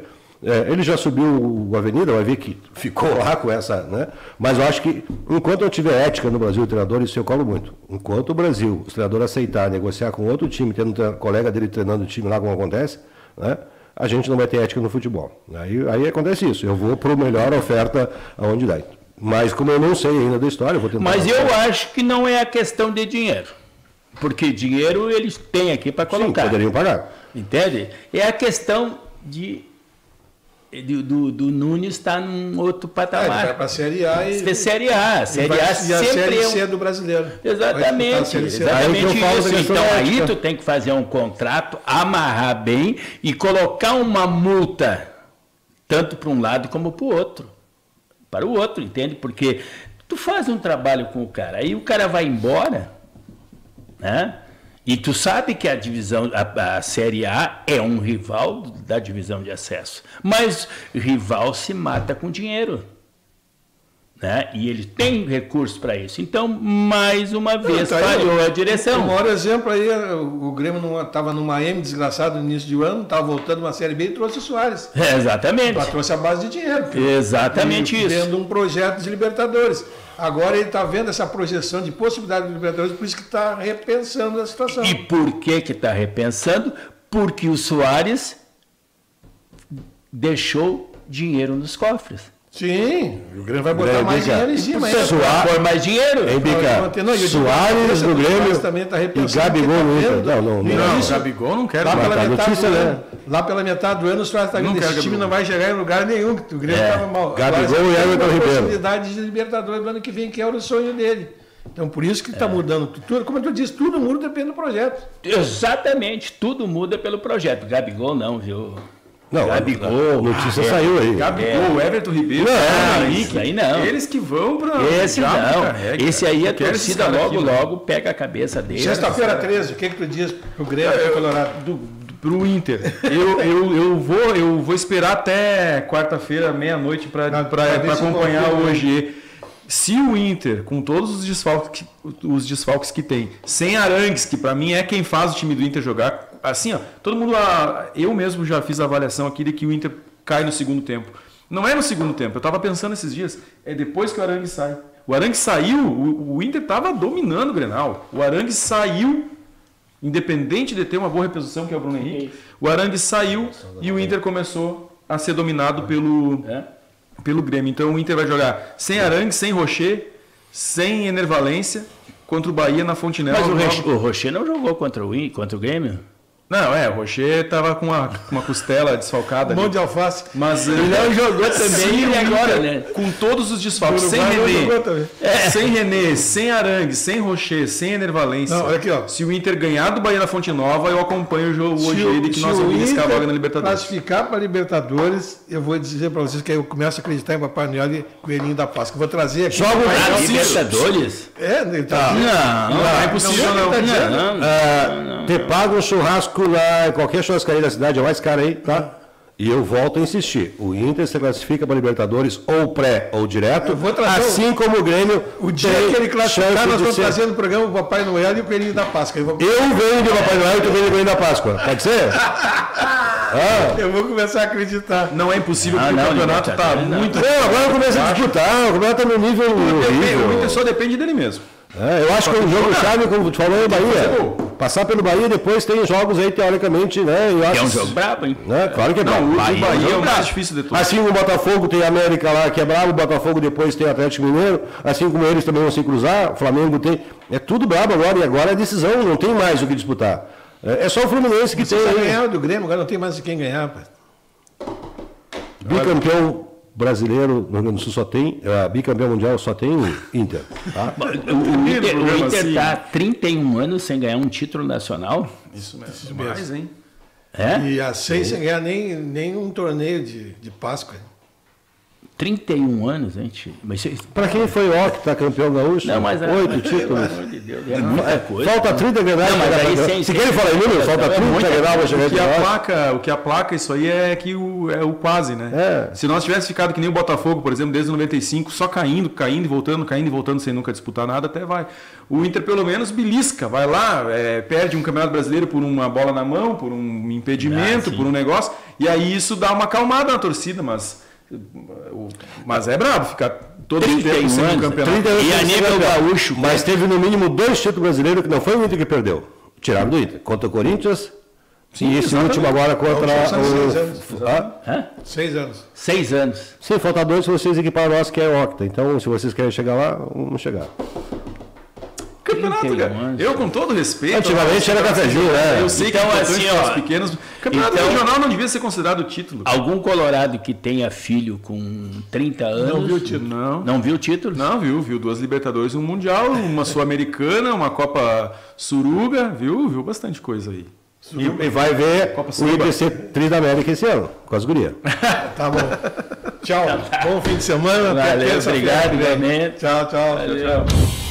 Ele já subiu o Avenida, vai ver que ficou lá com essa, né? Mas eu acho que, enquanto não tiver ética no Brasil, o treinador, isso eu cobro muito. Enquanto o Brasil, o treinador aceitar negociar com outro time, tendo um colega dele treinando o time lá, como acontece, né? A gente não vai ter ética no futebol. Aí acontece isso. Eu vou para a melhor oferta aonde dá. Mas como eu não sei ainda da história, eu vou tentar... Mas eu acho que não é a questão de dinheiro. Porque dinheiro eles têm aqui para colocar. Sim, poderiam pagar. Entende? É a questão do Nunes estar num outro patamar. Ele vai para a Série A e... Série A. Série A sempre a Série C do brasileiro. Exatamente. Exatamente isso. Então aí tu tem que fazer um contrato, amarrar bem e colocar uma multa, tanto para um lado como para o outro. Para o outro, entende? Porque tu faz um trabalho com o cara, aí o cara vai embora... né? E tu sabe que a Série A é um rival da divisão de acesso, mas rival se mata com dinheiro, né? E ele tem recursos para isso. Então, mais uma vez, falhou a direção. O maior exemplo aí, o Grêmio estava numa M desgraçado no início do ano, estava voltando uma Série B e trouxe o Soares. Exatamente. Trouxe a base de dinheiro. Exatamente isso. Vendo um projeto de Libertadores. Agora ele está vendo essa projeção de possibilidade de Libertadores, por isso que está repensando a situação. E por que está repensando? Porque o Soares deixou dinheiro nos cofres. Sim, o Grêmio vai botar mais dinheiro em cima. Por mais dinheiro. Soares no Grêmio também tá e Gabigol no Inter. Não, Gabigol não quero. Lá pela metade do ano o Soares está vendo que esse time não vai chegar em lugar nenhum, que o Grêmio estava mal. Gabigol e Everton Ribeiro. Possibilidade de Libertadores do ano que vem, que era o sonho dele. Então, por isso que está mudando tudo. Como tu disse, tudo muda depende do projeto. Exatamente, tudo muda pelo projeto. Gabigol não, viu? Não, Gabigol, a notícia saiu aí. Gabigol, Everton Ribeiro, isso aí não. Eles que vão para... Esse não. Esse aí a torcida logo pega a cabeça dele. Sexta-feira 13, o que tu diz pro Grêmio e pro Colorado? Pro Inter. Eu vou esperar até quarta-feira, meia-noite, para acompanhar hoje. Se o Inter, com todos os desfalques que tem, sem Arangues, que para mim é quem faz o time do Inter jogar, assim, ó, todo mundo, eu mesmo já fiz a avaliação aqui de que o Inter cai no segundo tempo. Não é no segundo tempo, eu estava pensando esses dias, é depois que o Arangues sai. O Arangues saiu, o Inter estava dominando o Grenal. O Arangues saiu, independente de ter uma boa reposição, que é o Bruno Henrique, o Arangues saiu e o Inter começou a ser dominado pelo Grêmio. Então o Inter vai jogar sem Arangues, sem Rocher, sem Enervalência, contra o Bahia na Fonte Nova. Mas o Rocher não jogou contra o Grêmio? Não, o Rocher tava com uma costela desfalcada. Mão de alface. Mas ele não jogou também e agora, né? Com todos os desfalques, sem René, sem René, sem Arangue, sem Rocher, sem Enervalência. Não, olha aqui, ó. Se o Inter ganhar do Bahia na Fonte Nova, eu acompanho o jogo hoje ele que nós vamos riscar a vaga na Libertadores. Classificar para a Libertadores, eu vou dizer para vocês que eu começo a acreditar em Papai Noel e Coelhinho da Páscoa. Eu vou trazer aqui. Joga a Libertadores? Ele tá. Não, é impossível não. Te paga um churrasco lá em qualquer churrascaria da cidade, é mais caro aí, tá? E eu volto a insistir. O Inter se classifica para Libertadores ou pré ou direto, assim como o Grêmio. O dia que ele classificar, nós vamos trazer no programa o Papai Noel e o Coelhinho da Páscoa. Eu venho de Papai Noel e tu vem de Coelhinho da Páscoa. Pode ser? Eu vou começar a acreditar. Não é impossível porque o campeonato está muito... Agora eu começo a disputar, o campeonato está no nível horrível. O Inter só depende dele mesmo. Eu acho que o jogo chave, como tu falou, é o Bahia. Passar pelo Bahia, depois tem jogos aí, teoricamente, né? Eu acho, é um jogo brabo, hein? Né? Claro que é brabo. O Bahia é o mais difícil de todos. Assim como o Botafogo tem a América lá, que é brabo, o Botafogo depois tem o Atlético Mineiro, assim como eles também vão se cruzar, o Flamengo tem... É tudo brabo agora, e agora é decisão, não tem mais o que disputar. É só o Fluminense que tem... Você ganhar do Grêmio, agora não tem mais de quem ganhar, pai. Bicampeão brasileiro no Rio Grande do Sul só tem, bicampeão mundial só tem Inter. Tá? O Inter está há 31 anos sem ganhar um título nacional. Isso mesmo. Mais, hein? E há 6 sem ganhar nem um torneio de Páscoa. 31 anos, gente. Para quem foi octacampeão gaúcho, não, mas 8 títulos. Pelo amor de Deus, é muita coisa. Falta 30 Grenal. Se querem falar em número, falta 30 Grenal para chegar o que aplaca isso aí é que é o quase, né? Se nós tivéssemos ficado que nem o Botafogo, por exemplo, desde 95, só caindo e voltando, sem nunca disputar nada, até vai. O Inter pelo menos belisca, vai lá, perde um Campeonato Brasileiro por uma bola na mão, por um impedimento, por um negócio, e aí isso dá uma acalmada na torcida, mas é brabo ficar todo esse tempo sem um campeonato. E a nível gaúcho. Mas teve no mínimo 2 títulos brasileiros que não foi o Inter que perdeu. Tiraram do Inter. Contra o Corinthians. Sim, e esse último agora contra o... 6 anos. 6 anos. Sim, falta 2 se vocês equiparam nós que é octa. Então, se vocês querem chegar lá, vamos chegar. Campeonato, cara. Eu, com todo respeito... Antigamente era cafezinho, né? Eu sei que é importante para os pequenos... Campeonato regional não devia ser considerado título. Algum colorado que tenha filho com 30 anos... Não viu o título. Não viu o título? Não, viu 2 Libertadores, um Mundial, uma Sul-Americana, uma Copa Suruga, viu bastante coisa aí. E vai ver o Inter ser tri da América esse ano, com as gurias. Tá bom. Tchau. Bom fim de semana. Valeu, obrigado, igualmente. Tchau. Valeu. Tchau.